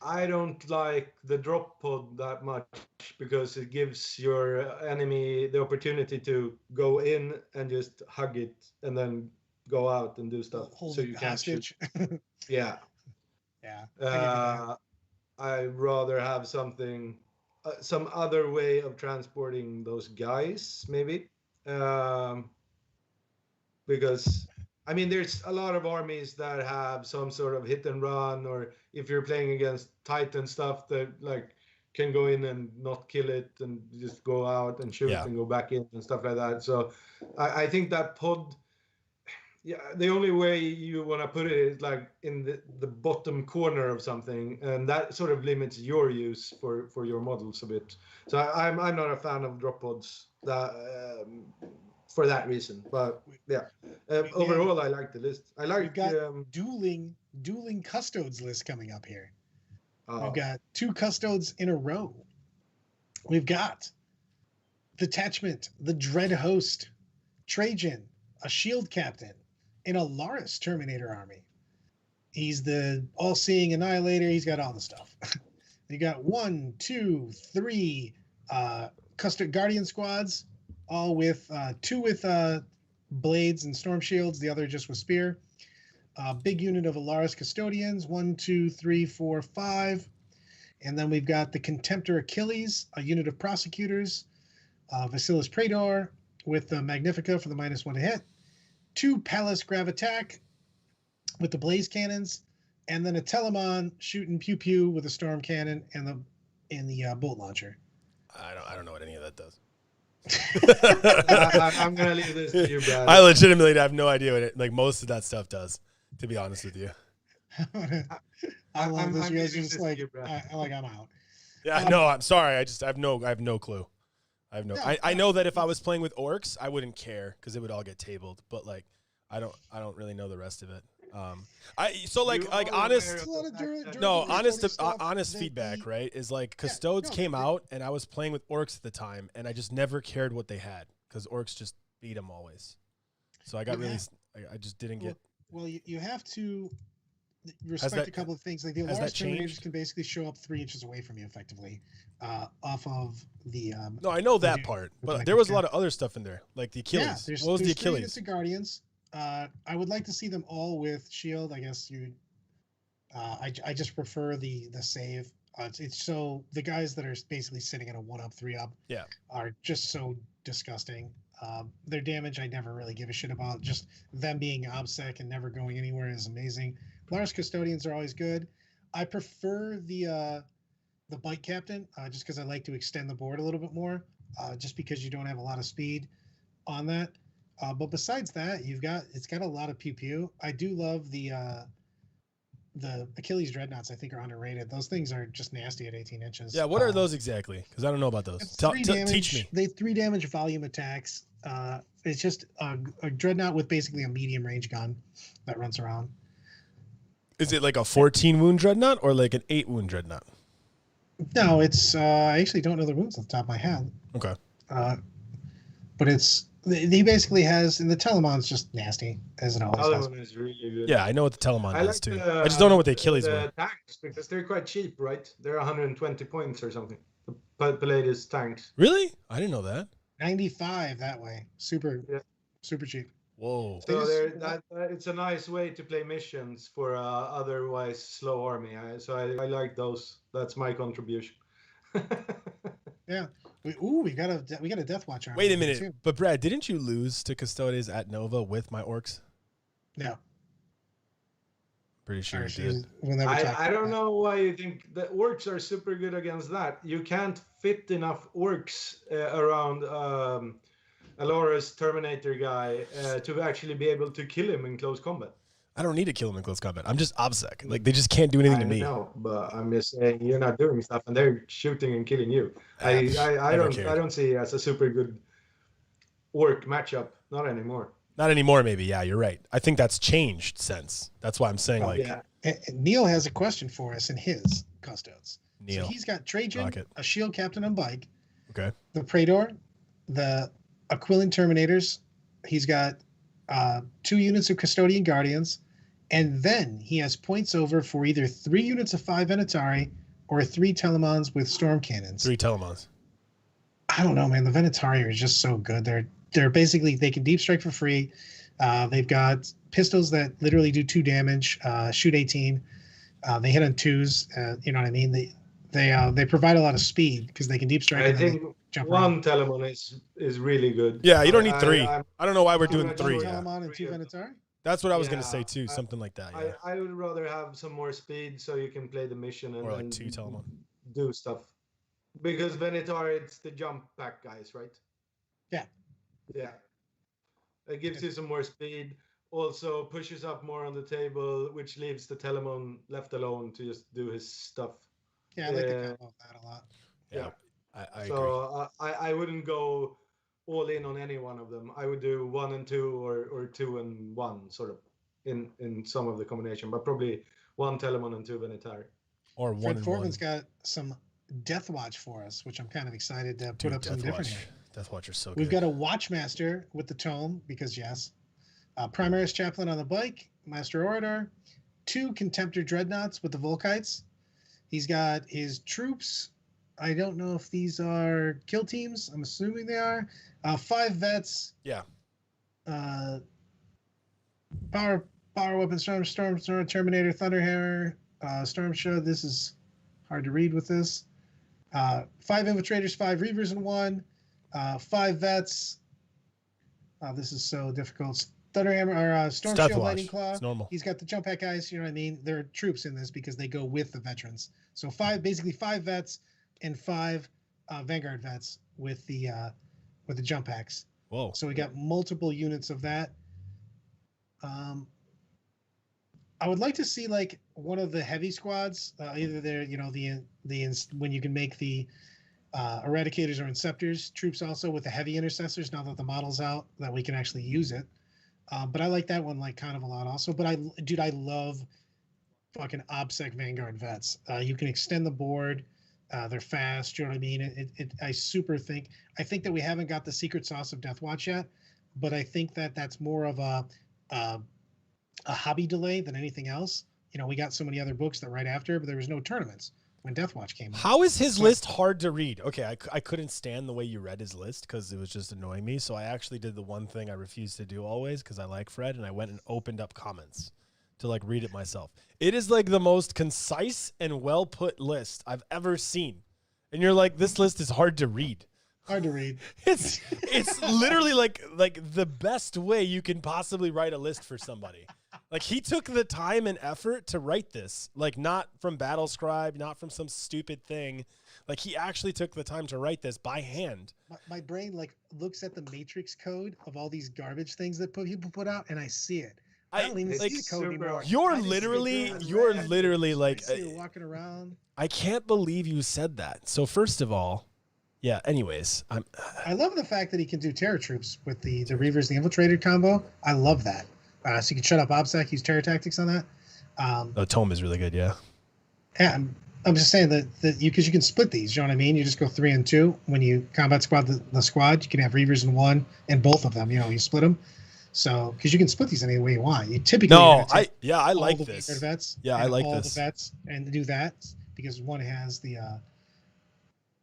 I don't like the drop pod that much because it gives your enemy the opportunity to go in and just hug it and then go out and do stuff. Hold So it you can't shoot. hostage. Yeah. Yeah, I can do that. I'd rather have some other way of transporting those guys, maybe. Um, because I mean, there's a lot of armies that have some sort of hit and run, or if you're playing against Titan stuff that like can go in and not kill it and just go out and shoot Yeah. and go back in and stuff like that. So I think that pod, yeah, the only way you want to put it is like in the bottom corner of something, and that sort of limits your use for your models a bit. So I'm not a fan of drop pods that for that reason. But yeah, overall I like the list. I like We've got dueling custodes list coming up here. We've got 2 custodes in a row. We've got Detachment, the Dread Host, Trajan, a shield captain, and a Laris Terminator army. He's the all-seeing annihilator. He's got all the stuff. You got 1, 2, 3 custard guardian squads, all with 2 with blades and storm shields, the other just with spear. Big unit of Alaris custodians, 1, 2, 3, 4, 5. And then we've got the Contemptor Achilles, a unit of prosecutors, Vasilis Praedor with the Magnifica for the -1 to hit, 2 Palace Grav Attack with the blaze cannons, and then a Telemon shooting pew pew with a storm cannon and the bolt launcher. I don't know what any of that does. I'm gonna leave this to you, Brad. I legitimately have no idea what it, like most of that stuff does, to be honest with you. I love this. I'm You guys leaving are just this like, to you, Brad. I'm out. Yeah, no, I'm sorry. I have no clue. I have no. No, I know that if I was playing with orcs, I wouldn't care because it would all get tabled. But like, I don't really know the rest of it. Honest. Honest feedback, right? Is like custodes came out, and I was playing with orcs at the time, and I just never cared what they had because orcs just beat them always. So I got I just didn't get. Well, you have to respect a couple of things. Like the Alaris Terminators can basically show up 3 inches away from you effectively, off of the. No, I know that part, but there was a lot of other stuff in there, like the Achilles. Yeah, what was the Achilles? 3 units of Guardians. I would like to see them all with shield. I guess you. I just prefer the save. It's so the guys that are basically sitting at a 1-up, 3-up. Yeah. Are just so disgusting. Their damage I never really give a shit about. Just them being obsec and never going anywhere is amazing. Lars Custodians are always good. I prefer the Bite Captain just because I like to extend the board a little bit more. Just because you don't have a lot of speed on that. But besides that, it's got a lot of pew pew. I do love the Achilles Dreadnoughts. I think are underrated. Those things are just nasty at 18 inches. Yeah, what are those exactly? Because I don't know about those. Teach me. They 3 damage volume attacks. It's just a Dreadnought with basically a medium range gun that runs around. Is it like a 14 wound Dreadnought or like an 8 wound Dreadnought? No, it's I actually don't know the wounds off the top of my head. Okay. But he basically has, and the Telemon's just nasty as it always has. Telemon is really good. Yeah, I know what the Telemon does too. I just don't know what the Achilles were. Tanks, because they're quite cheap, right? They're 120 points or something. The Palladius tanks. Really? I didn't know that. 95 that way. Super cheap. Whoa. So it's a nice way to play missions for a otherwise slow army. I like those. That's my contribution. Yeah. We got a Death Watch army. Wait a minute. But Brad, didn't you lose to Custodes at Nova with my orcs? No. Pretty sure you did. I don't know why you think the orcs are super good against that. You can't fit enough orcs around Alora's Terminator guy to actually be able to kill him in close combat. I don't need to kill him in close combat. I'm just obsec. Like they just can't do anything to me. I know, but I'm just saying you're not doing stuff, and they're shooting and killing you. I don't see it as a super good orc matchup. Not anymore. Not anymore. Maybe. Yeah, you're right. I think that's changed since. That's why I'm saying Neil has a question for us in his custodes. Neil. So he's got Trajan, a shield captain on bike. Okay. The Praedor, the Aquilin Terminators. He's got 2 units of Custodian Guardians, And then he has points over for either 3 units of 5 Venatari or 3 Telemons with storm cannons. 3 Telemons. I don't know, man. The Venatari are just so good. They're basically, they can deep strike for free. They've got pistols that literally do 2 damage, shoot 18. They hit on 2s. You know what I mean? They provide a lot of speed because they can deep strike. I think jump one around. Telemon is really good. Yeah, you don't need 3. I'm- I don't know why we're doing One 3. One Yeah. Telemon and 2 Venatari? That's what I was going to Yeah, say too. Something like that. Yeah. I would rather have some more speed so you can play the mission and Or like then 2 Telemon. do stuff. Because Venator, it's the jump pack guys, right? Yeah. Yeah. It gives you some more speed. Also pushes up more on the table, which leaves the Telemon left alone to just do his stuff. Yeah, I like the combo of that a lot. Yeah. I agree. So I wouldn't go all in on any one of them. I would do 1 and 2 or 2 and 1 sort of in some of the combination, but probably 1 Telemon and 2 Venatari. Or 1 Fred and 1. Foreman's got some Death Watch for us, which I'm kind of excited to put Dude, up some different here. Death Watch are so good. We've got a Watchmaster with the tome, because yes. Primaris Chaplain on the bike, Master Orator, 2 Contemptor Dreadnoughts with the Volkites. He's got his troops. I don't know if these are kill teams. I'm assuming they are. 5 vets. Yeah. Power weapon, Storm, Terminator, Thunderhammer, Storm Show. This is hard to read with this. 5 Infiltrators, 5 Reavers, and 1. 5 vets. This is so difficult. Thunderhammer or Storm Death Shield, Watch. Lightning Claw. It's normal. He's got the jump pack guys. You know what I mean? There are troops in this because they go with the veterans. So 5 vets and 5 Vanguard vets with the jump packs. Whoa. So we got multiple units of that. I would like to see like one of the heavy squads, either there, you know, when you can make the eradicators or inceptors troops also with the heavy intercessors. Now that the model's out, that we can actually use it. But I like that one like kind of a lot also. But I love fucking OBSEC Vanguard vets. You can extend the board. They're fast. You know what I mean? I think that we haven't got the secret sauce of Death Watch yet, but I think that that's more of a hobby delay than anything else. You know, we got so many other books that right after, but there was no tournaments when Death Watch came out. How is his list hard to read? Okay, I couldn't stand the way you read his list because it was just annoying me. So I actually did the one thing I refuse to do always because I like Fred, and I went and opened up comments to like read it myself. It is like the most concise and well put list I've ever seen. And you're like, this list is hard to read. Hard to read. It's literally like the best way you can possibly write a list for somebody. Like he took the time and effort to write this, like not from Battle Scribe, not from some stupid thing. Like he actually took the time to write this by hand. My brain like looks at the matrix code of all these garbage things that people put out, and I see it. I don't even like, see the code anymore. You're I just see literally red. like, I see you walking around. I can't believe you said that. So first of all, yeah. Anyways, I love the fact that he can do Terror Troops with the Reavers, the Infiltrated combo. I love that. So you can shut up OBSEC, use Terror Tactics on that. the tome is really good. Yeah. Yeah, I'm just saying that you can split these. You know what I mean? You just go 3 and 2 when you combat squad the squad. You can have Reavers in 1 and both of them. You know, you split them. So because you can split these any way you want. You typically I like this. Vets Yeah, I like all this. the vets and do that because one has the.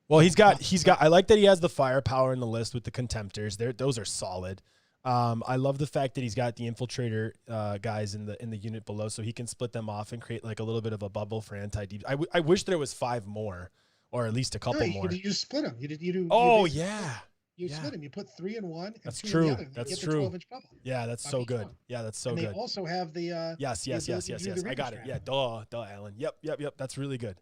Well, he's got. I like that he has the firepower in the list with the contemptors. Those are solid. I love the fact that he's got the infiltrator guys in the unit below, so he can split them off and create like a little bit of a bubble for anti-deep. I wish there was 5 more, or at least a couple more. You just split them. You do. Oh yeah. You split them. You put 3 in 1 and That's 2 true. in the other. That's you get true. The 12-inch bubble. Yeah, that's so good. Yeah, that's so and good. They also have the. Yes. I got it. Yeah, duh, Alan. Yep. That's really good.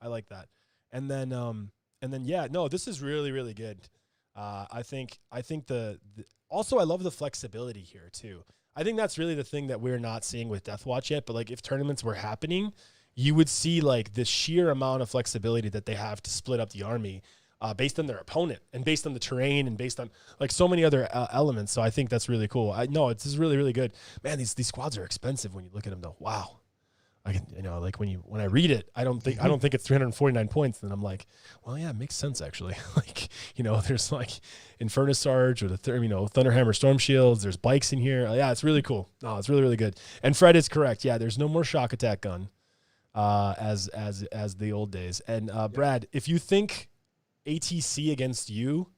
I like that. And then yeah, no, this is really, really good. I think also I love the flexibility here too. I think that's really the thing that we're not seeing with Death Watch yet. But like if tournaments were happening, you would see like the sheer amount of flexibility that they have to split up the army. Based on their opponent and based on the terrain and based on like so many other elements. So I think that's really cool. This is really, really good. Man, these squads are expensive when you look at them though. Wow. I can, like when I read it, I don't think it's 349 points. Then I'm like, well, yeah, it makes sense actually. Like, there's like Infernus Sarge or the Thunderhammer Storm Shields. There's bikes in here. Yeah, it's really cool. No, it's really, really good. And Fred is correct. Yeah, there's no more shock attack gun, as the old days. And Brad, if you think ATC against you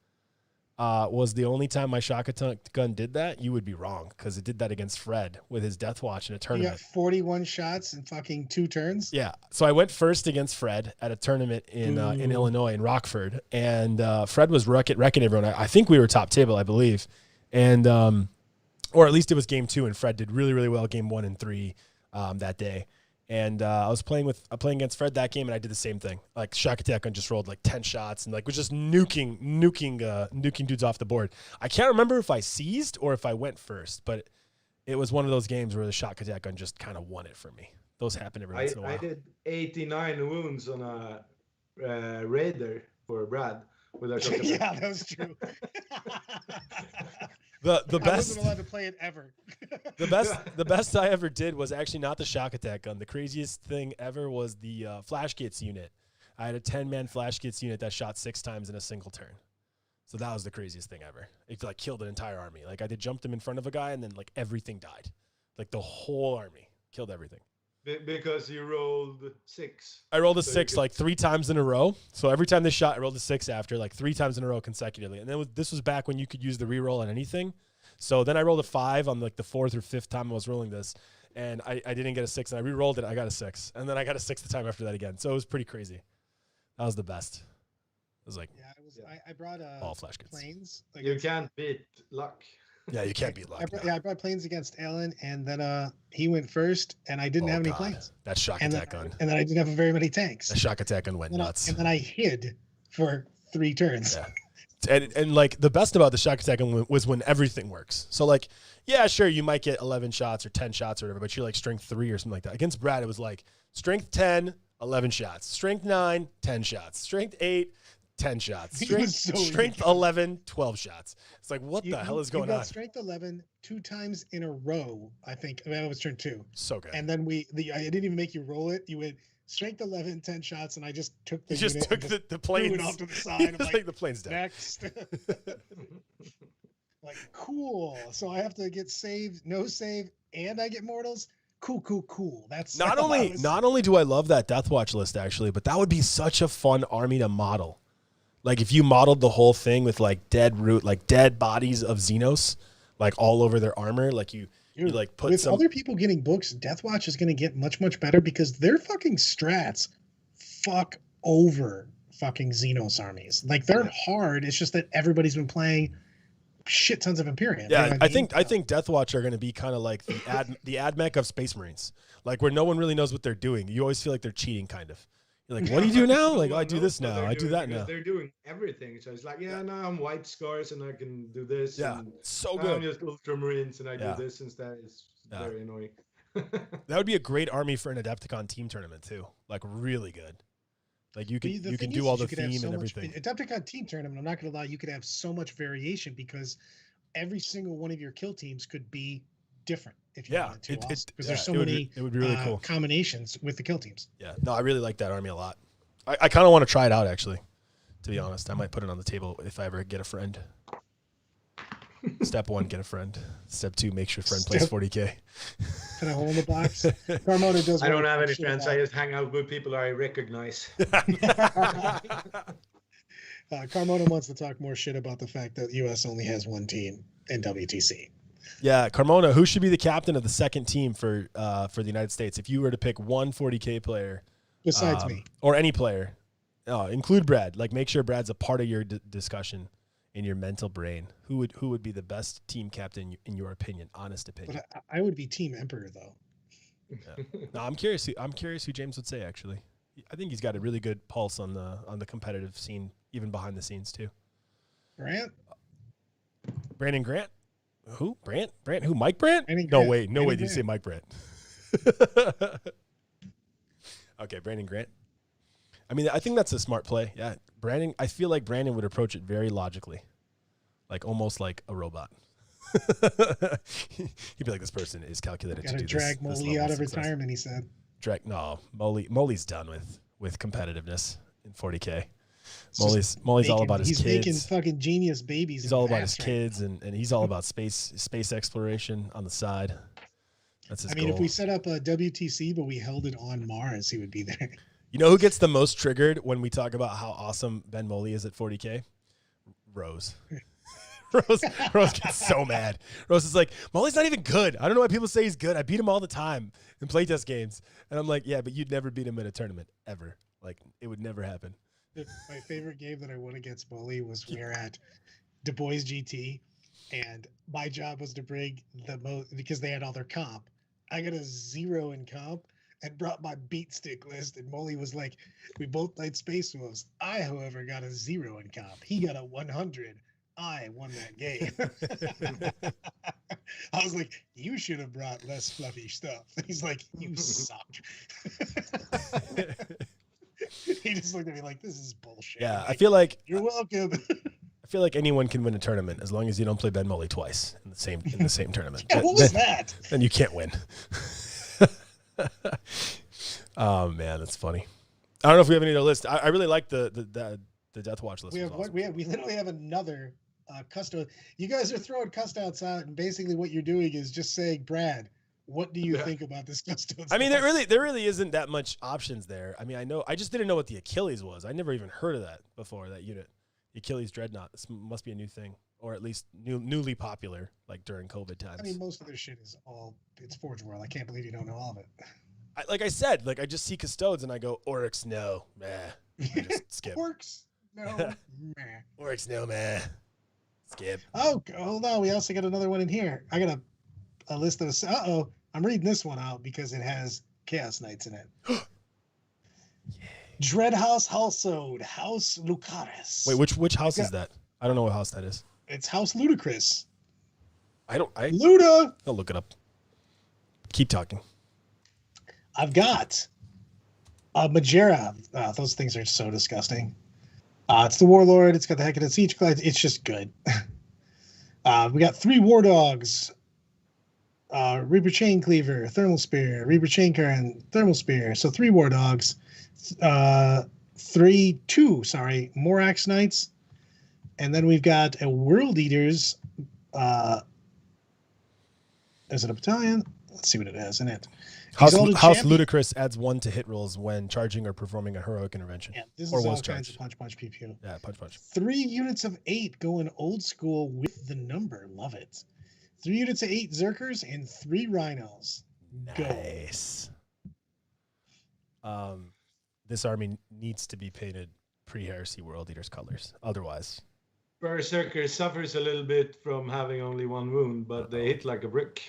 was the only time my shock attack gun did that, you would be wrong, because it did that against Fred with his Death Watch in a You tournament. got 41 shots in fucking 2 turns. Yeah, so I went first against Fred at a tournament in Illinois, in Rockford, and Fred was wrecking everyone. I think we were top table, I believe, and or at least it was game 2, and Fred did really, really well game 1 and 3 that day. And I was playing against Fred that game, and I did the same thing. Like shock attack gun just rolled like 10 shots, and like was just nuking dudes off the board. I can't remember if I seized or if I went first, but it was one of those games where the shock attack gun just kind of won it for me. Those happen every once in a while. I did 89 wounds on a Raider for Brad with a shock attack. Yeah, that was true. The I best wasn't allowed to play it ever. the best I ever did was actually not the shock attack gun. The craziest thing ever was the flash kits unit. I had a 10-man flash kits unit that shot 6 times in a single turn. So that was the craziest thing ever. It like killed an entire army. Like I did jump them in front of a guy, and then like everything died. Like the whole army killed everything. Because you rolled 6. I rolled a 6 like 3 times in a row. So every time they shot, I rolled a 6 after, like 3 times in a row consecutively. And then this was back when you could use the reroll on anything. So then I rolled a 5 on like the 4th or 5th time I was rolling this, and I didn't get a 6, and I re-rolled it. I got a 6, and then I got a 6th time after that again. So it was pretty crazy. That was the best. It was like I brought all flash kits. planes. You can't beat luck. Yeah, you can't beat luck. I brought planes against Alan, and then he went first, and I didn't have any planes. That shock attack gun. And then I didn't have very many tanks. The shock attack gun went nuts. And then I hid for 3 turns. Yeah. And like the best about the shock attack gun was when everything works. So like, yeah, sure, you might get 11 shots or 10 shots or whatever, but you're like strength 3 or something like that. Against Brad, it was like strength 10, 11 shots. Strength 9, 10 shots. Strength 8, 10 shots. Strength 11, 12 shots. It's like, what the hell is going on? Strength 11 2 times in a row, I think. I mean, it was turn 2. So good. And then I didn't even make you roll it. You went strength 11, 10 shots, and I just took the unit took the planes off to the side. I'm like the plane's dead. Next. Like, cool. So I have to get saved, no save, and I get mortals. Cool. That's not only do I love that Death Watch list actually, but that would be such a fun army to model. Like if you modeled the whole thing with like dead bodies of Xenos, like all over their armor, like you like put with other people getting books, Death Watch is going to get much, much better because their fucking strats fuck over fucking Xenos armies. Like they're hard. It's just that everybody's been playing shit tons of Imperium. Yeah, you know I think Death Watch are going to be kind of like the AdMech of Space Marines, like where no one really knows what they're doing. You always feel like they're cheating, kind of. You're like, what do you do now? Like, I do this now. I do that now. They're doing everything. So it's like, now I'm White Scars and I can do this. Yeah, and so good. I'm just Ultramarines and I do this instead. It's very annoying. That would be a great army for an Adepticon team tournament too. Like really good. Like you can do all the theme and everything. Adepticon team tournament, I'm not going to lie, you could have so much variation because every single one of your kill teams could be different if you wanted to. Because there's so many it would be really cool combinations with the kill teams. Yeah, no, I really like that army a lot. I kind of want to try it out actually. To be honest, I might put it on the table if I ever get a friend. Step 1, get a friend. Step 2, make sure friend plays 40K. Put a hole in the box. Carmona does. I don't have any friends. I just hang out with people I recognize. Carmona wants to talk more shit about the fact that US only has 1 team in WTC. Yeah, Carmona, who should be the captain of the second team for the United States? If you were to pick one 40K player, besides me, or any player, include Brad. Like, make sure Brad's a part of your discussion in your mental brain. Who would be the best team captain in your opinion? Honest opinion. But I would be Team Emperor though. Yeah. No, I'm curious who James would say actually. I think he's got a really good pulse on the competitive scene, even behind the scenes too. Brandon Grant? Who? Brant? Who? Mike Brant? No way. Did you say Mike Brant? Okay, Brandon Grant. I mean, I think that's a smart play. Yeah, Brandon. I feel like Brandon would approach it very logically, like almost like a robot. He'd be like, "This person is calculated to do this." Gotta drag Molly out of retirement, he said. No, Molly's done with competitiveness in 40K. It's Molly's all about his he's making kids. fucking genius babies. He's in all the about his past right kids, and he's all about space exploration on the side. That's his I mean, goal. if we set up a WTC, but we held it on Mars, he would be there. You know who gets the most triggered when we talk about how awesome Ben Molly is at 40K? Rose. Rose gets so mad. Rose is like, Molly's not even good. I don't know why people say he's good. I beat him all the time in playtest games. And I'm like, yeah, but you'd never beat him in a tournament, ever. Like, it would never happen. My favorite game that I won against Molly was we were at Du Bois GT, and my job was to bring the most because they had all their comp. I got a 0 in comp and brought my beat stick list, and Molly was like, we both played Space Wolves. I, however, got a 0 in comp. He got a 100. I won that game. I was like, you should have brought less fluffy stuff. He's like, you suck. He just looked at me like, this is bullshit. Yeah, like, I feel like you're welcome. I feel like anyone can win a tournament as long as you don't play Ben Molly twice in the same tournament. Yeah, what was that? Then you can't win. Oh man, that's funny. I don't know if we have any other list. I really like the Death Watch list. We have awesome. we literally have another custom. You guys are throwing custouts out, and basically what you're doing is just saying, Brad, what do you think about this custom? I mean, there really isn't that much options there. I mean, I just didn't know what the Achilles was. I never even heard of that before, that unit. The Achilles Dreadnought. This must be a new thing, or at least newly popular, like during COVID times. I mean, most of their shit is it's Forge World. I can't believe you don't know all of it. Like I said, I just see Custodes and I go, Oryx, no, meh. I just skip. Orcs, no, meh. Oryx, no, meh. Skip. Oh, hold on. We also got another one in here. I got a list of. I'm reading this one out because it has Chaos Knights in it. Dreadhouse Household, House Lucaris. Wait, which house is that? I don't know what house that is. It's House Ludicrous. Luda. I'll look it up. Keep talking. I've got Majera. Those things are so disgusting. It's the Warlord. It's got the Hecate Siege Clan. It's just good. We got 3 War Dogs. Reaper Chain Cleaver, Thermal Spear, Reaper Chain Current, Thermal Spear. So 3 War Dogs. 2 Morax Knights. And then we've got a World Eaters. Is it a battalion? Let's see what it has in it. House Ludicrous adds 1 to hit rolls when charging or performing a heroic intervention. Yeah, this or is all once kinds charged. of punch PQ. Yeah, punch. 3 units of 8 going old school with the number. Love it. 3 units of 8 Zerkers and 3 Rhinos. Nice. This army needs to be painted pre-Heresy World Eaters colors. Otherwise, Berserker suffers a little bit from having only 1 wound, but they hit like a brick.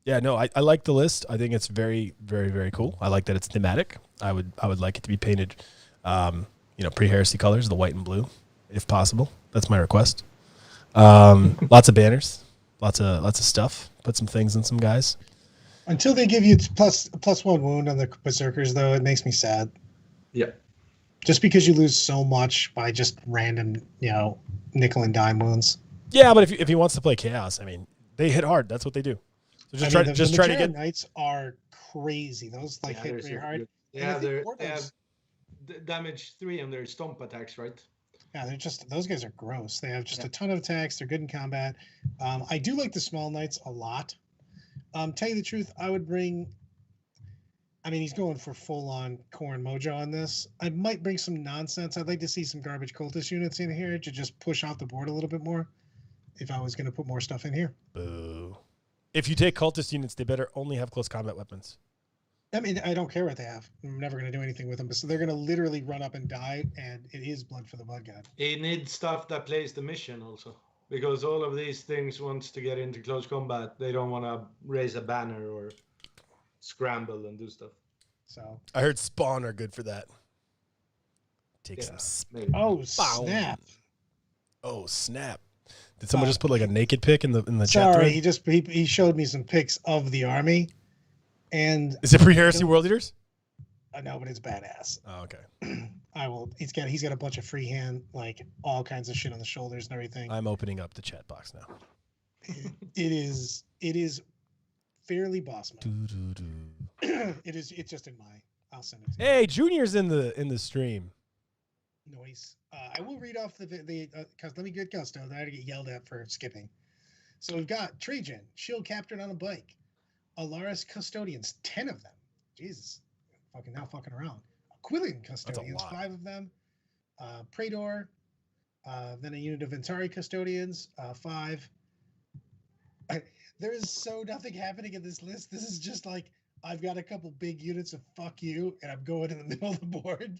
yeah, no, I like the list. I think it's very, very, very cool. I like that it's thematic. I would like it to be painted, pre-Heresy colors, the white and blue, if possible. That's my request. Lots of banners, lots of stuff. Put some things in some guys. Until they give you plus 1 wound on the Berserkers, though, it makes me sad. Yeah. Just because you lose so much by just random, nickel and dime wounds. Yeah, but if he wants to play Chaos, I mean, they hit hard. That's what they do. So try to get. Knights are crazy. Those hit pretty hard. Yeah, they have damage 3 on their stomp attacks, right? Yeah, those guys are gross. They have just a ton of attacks. They're good in combat. I do like the small knights a lot. Tell you the truth, I would bring. I mean, he's going for full-on Corn Mojo on this. I might bring some nonsense. I'd like to see some garbage cultist units in here to just push out the board a little bit more. If I was going to put more stuff in here. Boo. If you take cultist units, they better only have close combat weapons. I mean, I don't care what they have. I'm never going to do anything with them. But so they're going to literally run up and die, and it is Blood for the Blood God. He needs stuff that plays the mission also. Because all of these things wants to get into close combat. They don't want to raise a banner or scramble and do stuff. So I heard Spawn are good for that. Take some. Maybe. Oh, snap. Oh, snap. Did someone just put like a naked pic in the chat Sorry, thread? he showed me some pics of the army, and is it pre-Heresy World Eaters? No, but it's badass. Oh, okay. I will. He's got a bunch of freehand, like all kinds of shit on the shoulders and everything. I'm opening up the chat box now. It is fairly boss mode. Doo-doo-doo. It's just in my. I'll send it to you. Hey, Junior's in the stream. Noise. I will read off the because let me get gusto. I had to get yelled at for skipping. So we've got Trajan, shield captain on a bike, Alaris custodians, 10 of them. Jesus, fucking around. Aquilian custodians, lot. 5 of them. Praedor, then a unit of Ventari custodians, 5. There is so nothing happening in this list. This is just like I've got a couple big units of fuck you, and I'm going in the middle of the board.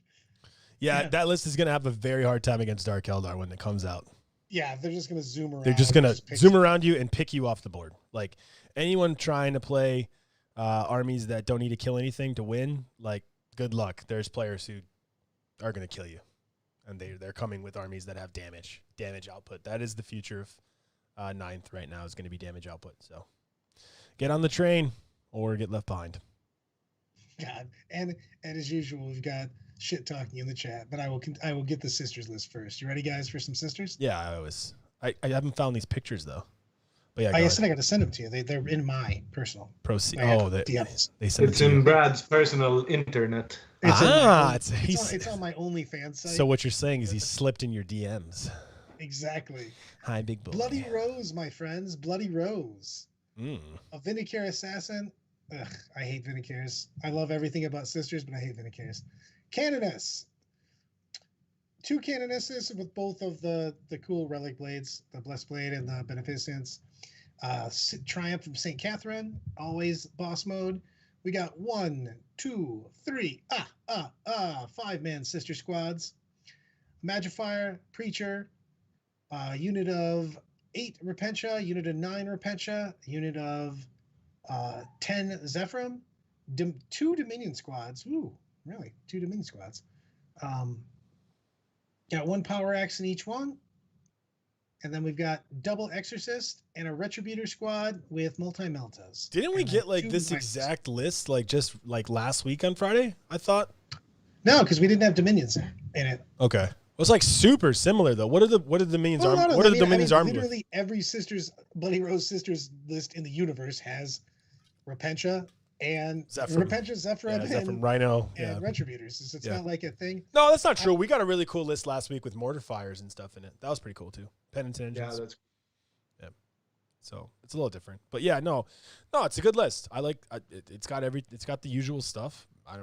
Yeah, that list is gonna have a very hard time against Dark Eldar when it comes out. Yeah, they're just gonna zoom around. They're just gonna pick zoom around you and pick you off the board. Like anyone trying to play armies that don't need to kill anything to win, like good luck. There's players who are gonna kill you, and they're coming with armies that have damage output. That is the future of 9th right now, is going to be damage output. So get on the train or get left behind. God, and as usual, we've got shit talking in the chat, but I will get the sisters list first. You ready, guys, for some sisters? Yeah, I haven't found these pictures though. But yeah, I said I got to send them to you. They're in my personal. Proceed. I have Oh, they DMs. sent It's it to in you. Brad's personal internet. It's on my OnlyFans site. So what you're saying is he slipped in your DMs. Exactly. Hi, big boy. Bloody Rose, my friends. Bloody Rose. Mm. A Vindicare assassin. Ugh, I hate Vindicares. I love everything about sisters, but I hate Vindicares. Canoness. 2 Canonesses with both of the cool relic blades, the Blessed Blade and the Beneficence. Triumph from St. Catherine, always boss mode. We got 1, 2, 3, 5-man sister squads. Magifier, Preacher, unit of 8 Repentia, unit of 9 Repentia, unit of 10 Zephyrim, 2 Dominion squads. Ooh, really? 2 Dominion squads. Got 1 Power Axe in each one. And then we've got double Exorcist and a Retributor squad with multi-meltas. Didn't we And get like 2 this Knights. exact list just last week on Friday? I thought. No, because we didn't have Dominions in it. Okay. It was like super similar though. What are the Dominions Well, armed? no, What are the Dominions armed with? literally every Bloody Rose Sisters list in the universe has Repentia and Zephyrim. Repentia, Zephyrim, Yeah, Zephyrim, and Rhino. Yeah. Retributors. It's Yeah. not like a thing. No, that's not true. We got a really cool list last week with mortar fires and stuff in it. That was pretty cool too. Penitent Yeah, engines. that's So it's a little different. But yeah, no, it's a good list. I like it's got the usual stuff. I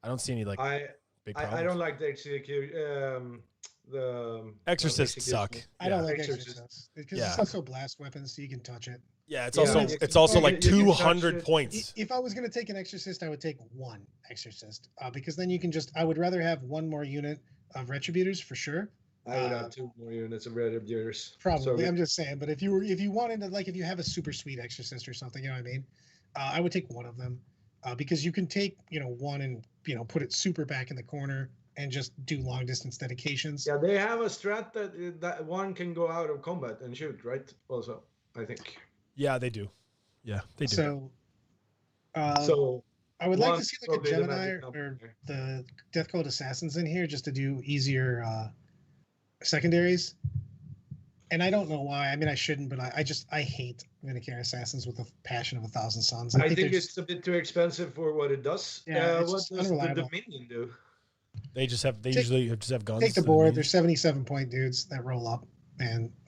don't see any big problems. I don't like the the Exorcists suck. I don't Yeah. like Exorcist. Exorcists because Yeah. it's also blast weapons, so you can touch it. Yeah, it's Yeah, also you it's can- also you like can touch 200 it. points. If I was going to take an Exorcist, I would take 1 Exorcist because then you can I would rather have 1 more unit of Retributors for sure. I would have 2 more units of Red Abjurers. Probably, I'm just saying. But if you wanted to, like, if you have a super sweet Exorcist or something, you know what I mean? I would take 1 of them because you can take 1 and put it super back in the corner and just do long distance dedications. Yeah, they have a strat that 1 can go out of combat and shoot, right? Also, I think. Yeah, they do. Yeah, they do. So, So I would like to one see like a probably the Gemini magic number or there. the Death Code Assassins in here just to do easier secondaries. And I don't know why. I mean, I shouldn't, but I hate Vindicare Assassins with a passion of 1,000 suns. I think they're it's a bit too expensive for what it does. Yeah, it's What just does the unreliable. Dominion do? They usually just have guns. take the to board. melee. There's 77-point dudes that roll up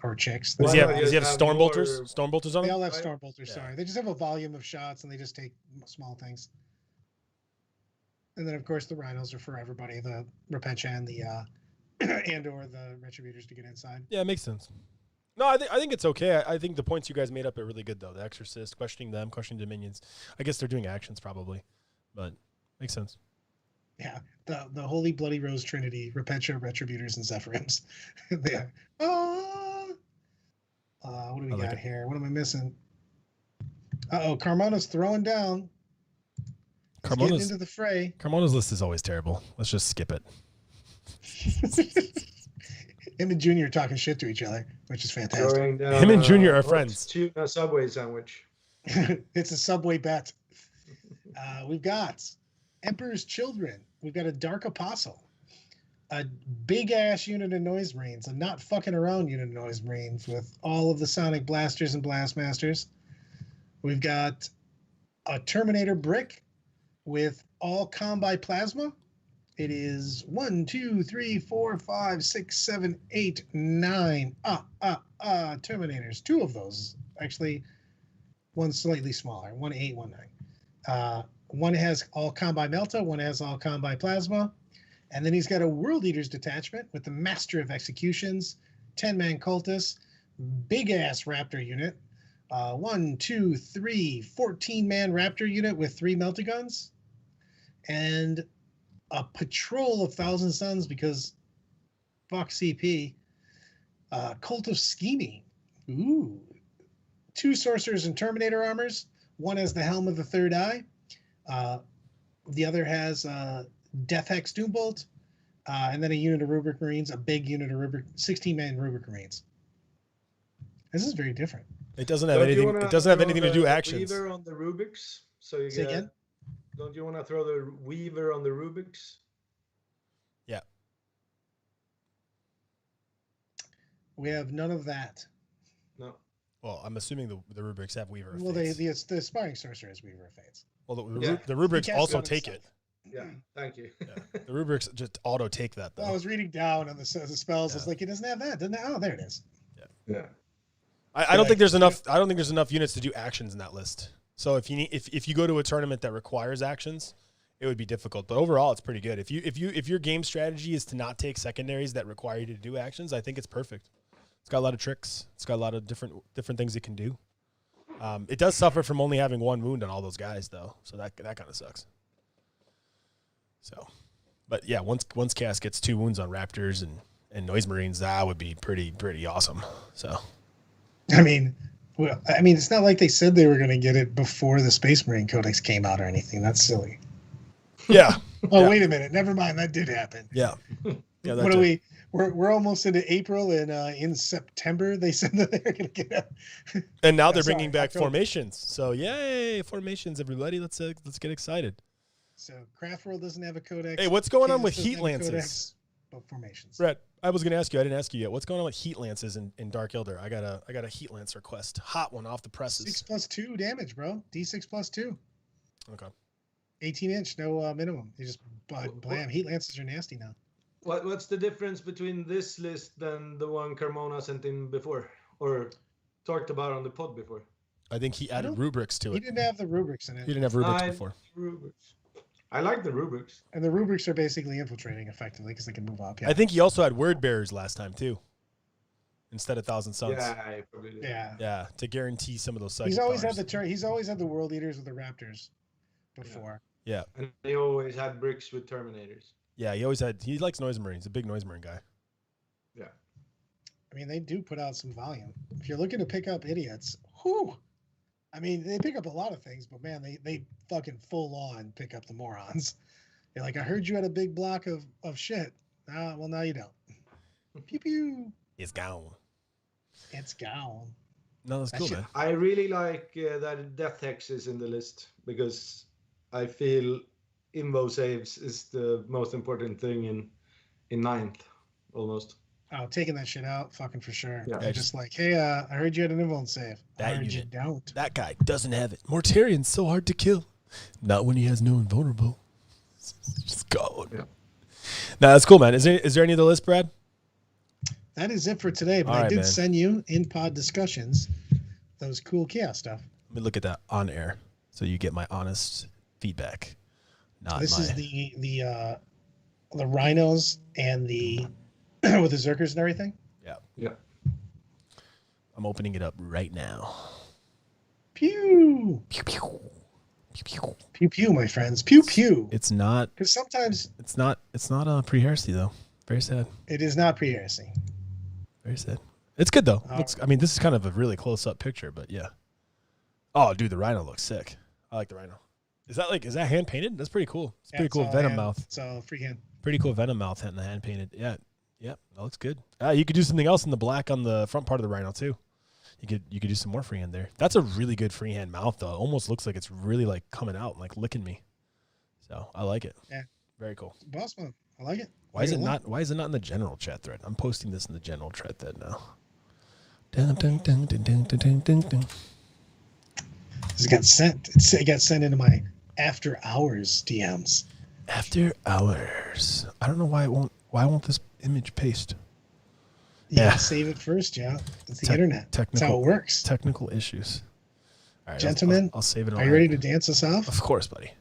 or chicks. Does Why he have, not does he have just have Stormbolters? more- Stormbolters on They him? all have Right? Stormbolters. Yeah. Sorry, they just have a volume of shots and they just take small things. And then of course the Rhinos are for everybody. The Repentia and the and/or the Retributors to get inside. Yeah, it makes sense. No, I think it's okay. I think the points you guys made up are really good though. The Exorcist, questioning them, questioning Dominions. I guess they're doing actions probably, but makes sense. Yeah, the Holy Bloody Rose Trinity: Repentia, Retributors, and Zephyrims. There. What do we I like got it. here? What am I missing? Carmona's throwing down. He's getting Carmona's into the fray. Carmona's list is always terrible. Let's just skip it. Him and Junior talking shit to each other, which is fantastic. Throwing down, Him and Junior are hot friends. Tuna Subway sandwich. It's a Subway bet. We've got Emperor's Children. We've got a Dark Apostle. a big ass unit of Noise Marines, a not fucking around unit of Noise Marines with all of the Sonic Blasters and Blastmasters. We've got a Terminator brick with all Combi Plasma. It is 1, 2, 3, 4, 5, 6, 7, 8, 9. Terminators. 2 of those. Actually, one slightly smaller. 1, 8, 1, 9. One has all Combi Melta. One has all Combi Plasma. And then he's got a World Eaters detachment with the Master of Executions, 10-man Cultist, big-ass Raptor unit. 1, 2, 3, 14-man Raptor unit with 3 Meltaguns. And a patrol of Thousand Suns because fuck CP. Cult of Scheming. Ooh. 2 Sorcerers and Terminator armors. One has the Helm of the Third Eye. The other has Death Hex Doombolt. And then a unit of Rubric Marines, a big unit of Rubric, 16-man Rubric Marines. This is very different. It doesn't have anything. It doesn't have anything to do actions. Weaver on the Rubiks, so you Say get. again? Don't you want to throw the Weaver on the Rubiks? Yeah. We have none of that. No. Well, I'm assuming the rubrics have Weaver. Well, the Aspiring Sorcerer is Weaver of Fates. Well, Yeah. the rubrics He can't also do it take himself. it. Yeah. Thank you. Yeah. The rubrics just auto take that though. Well, I was reading down on the spells. Yeah. It's like it doesn't have that, doesn't it? Oh, there it is. Yeah. I don't think there's enough. I don't think there's enough units to do actions in that list. So if you go to a tournament that requires actions, it would be difficult. But overall, it's pretty good. If your game strategy is to not take secondaries that require you to do actions, I think it's perfect. It's got a lot of tricks. It's got a lot of different things it can do. It does suffer from only having 1 wound on all those guys though, so that kind of sucks. So, but yeah, once Chaos gets 2 wounds on Raptors and Noise Marines, that would be pretty awesome. So. I mean, it's not like they said they were going to get it before the Space Marine Codex came out or anything. That's silly. Yeah. Oh, Yeah. wait a minute. Never mind. That did happen. Yeah. Yeah. What are we? We're almost into April, and in September they said that they're going to get it. And now they're Sorry, bringing back October. formations. So yay, formations, everybody! Let's get excited. So Craft World doesn't have a codex. Hey, what's going on Chaos with doesn't Heat have a Lances? codex, but formations. Brett, I was going to ask you. I didn't ask you yet. What's going on with Heat Lances in Dark Elder? I got a Heat Lance request. Hot one off the presses. 6+2 damage, bro. D6+2. Okay. 18-inch, no minimum. You just blam. Heat Lances are nasty now. What's the difference between this list than the one Carmona sent in before, or talked about on the pod before? I think he added don't- rubrics to He it. didn't have the rubrics in He it. didn't have rubrics I- before. Rubrics. I like the rubrics. And the rubrics are basically infiltrating effectively because they can move up. Yeah. I think he also had word bearers last time too, instead of Thousand Suns. Yeah, I probably did. Yeah. Yeah, to guarantee some of those psychic He's always powers. had he's always had the World Eaters with the Raptors before. Yeah, And they always had bricks with Terminators. yeah. He likes Noise Marines. A big Noise Marine guy. Yeah. I mean, they do put out some volume. If you're looking to pick up idiots, whew. I mean, they pick up a lot of things, but man, they fucking full on pick up the morons. You're like, I heard you had a big block of shit. Well, now you don't. Pew pew. It's gone. It's gone. No, that's That cool, shit- man. I really like that Death Hex is in the list because I feel Invo saves is the most important thing in 9th, almost. Oh, taking that shit out, fucking for sure. Yeah. They're just like, hey, I heard you had an invuln save. I That heard you unit. don't. That guy doesn't have it. Mortarian's so hard to kill. Not when he has no invulnerable. Just go. Yeah. Nah, that's cool, man. Is there any of the list, Brad? That is it for today. But All I right, did man. send you in pod discussions those cool chaos stuff. Let me look at that on air so you get my honest feedback. Not This my. is the rhinos and the with the zerkers and everything. Yeah. I'm opening it up right now. Pew Pew pew. Pew pew. pew pew, my friends. Pew pew. It's not. Because sometimes It's not. It's not pre-heresy though. Very sad. it is not pre-heresy. Very sad. It's good though. All Looks. I mean, this is kind of a really close-up picture, but yeah. Oh, dude, the rhino looks sick. I like the rhino. Is that hand painted? That's pretty cool. It's pretty cool all venom hand. mouth. It's all freehand. Pretty cool venom mouth and the hand painted. Yeah, yeah, that looks good. You could do something else in the black on the front part of the rhino too. You could do some more freehand there. That's a really good freehand mouth though. It almost looks like it's really like coming out and like licking me. So I like it. Yeah. Very cool. Boss mode. I like it. Why is it not in the general chat thread? I'm posting this in the general chat thread now. Dun, dun, dun, dun, dun, dun, dun, dun, dun. It got sent. It got sent into my after hours DMs. After hours. I don't know why it won't. Why won't this image paste? You gotta save it first, yeah. It's the internet. That's how it works. Technical issues. All right, Gentlemen, I'll save it. Are you ready to dance us off? Of course, buddy.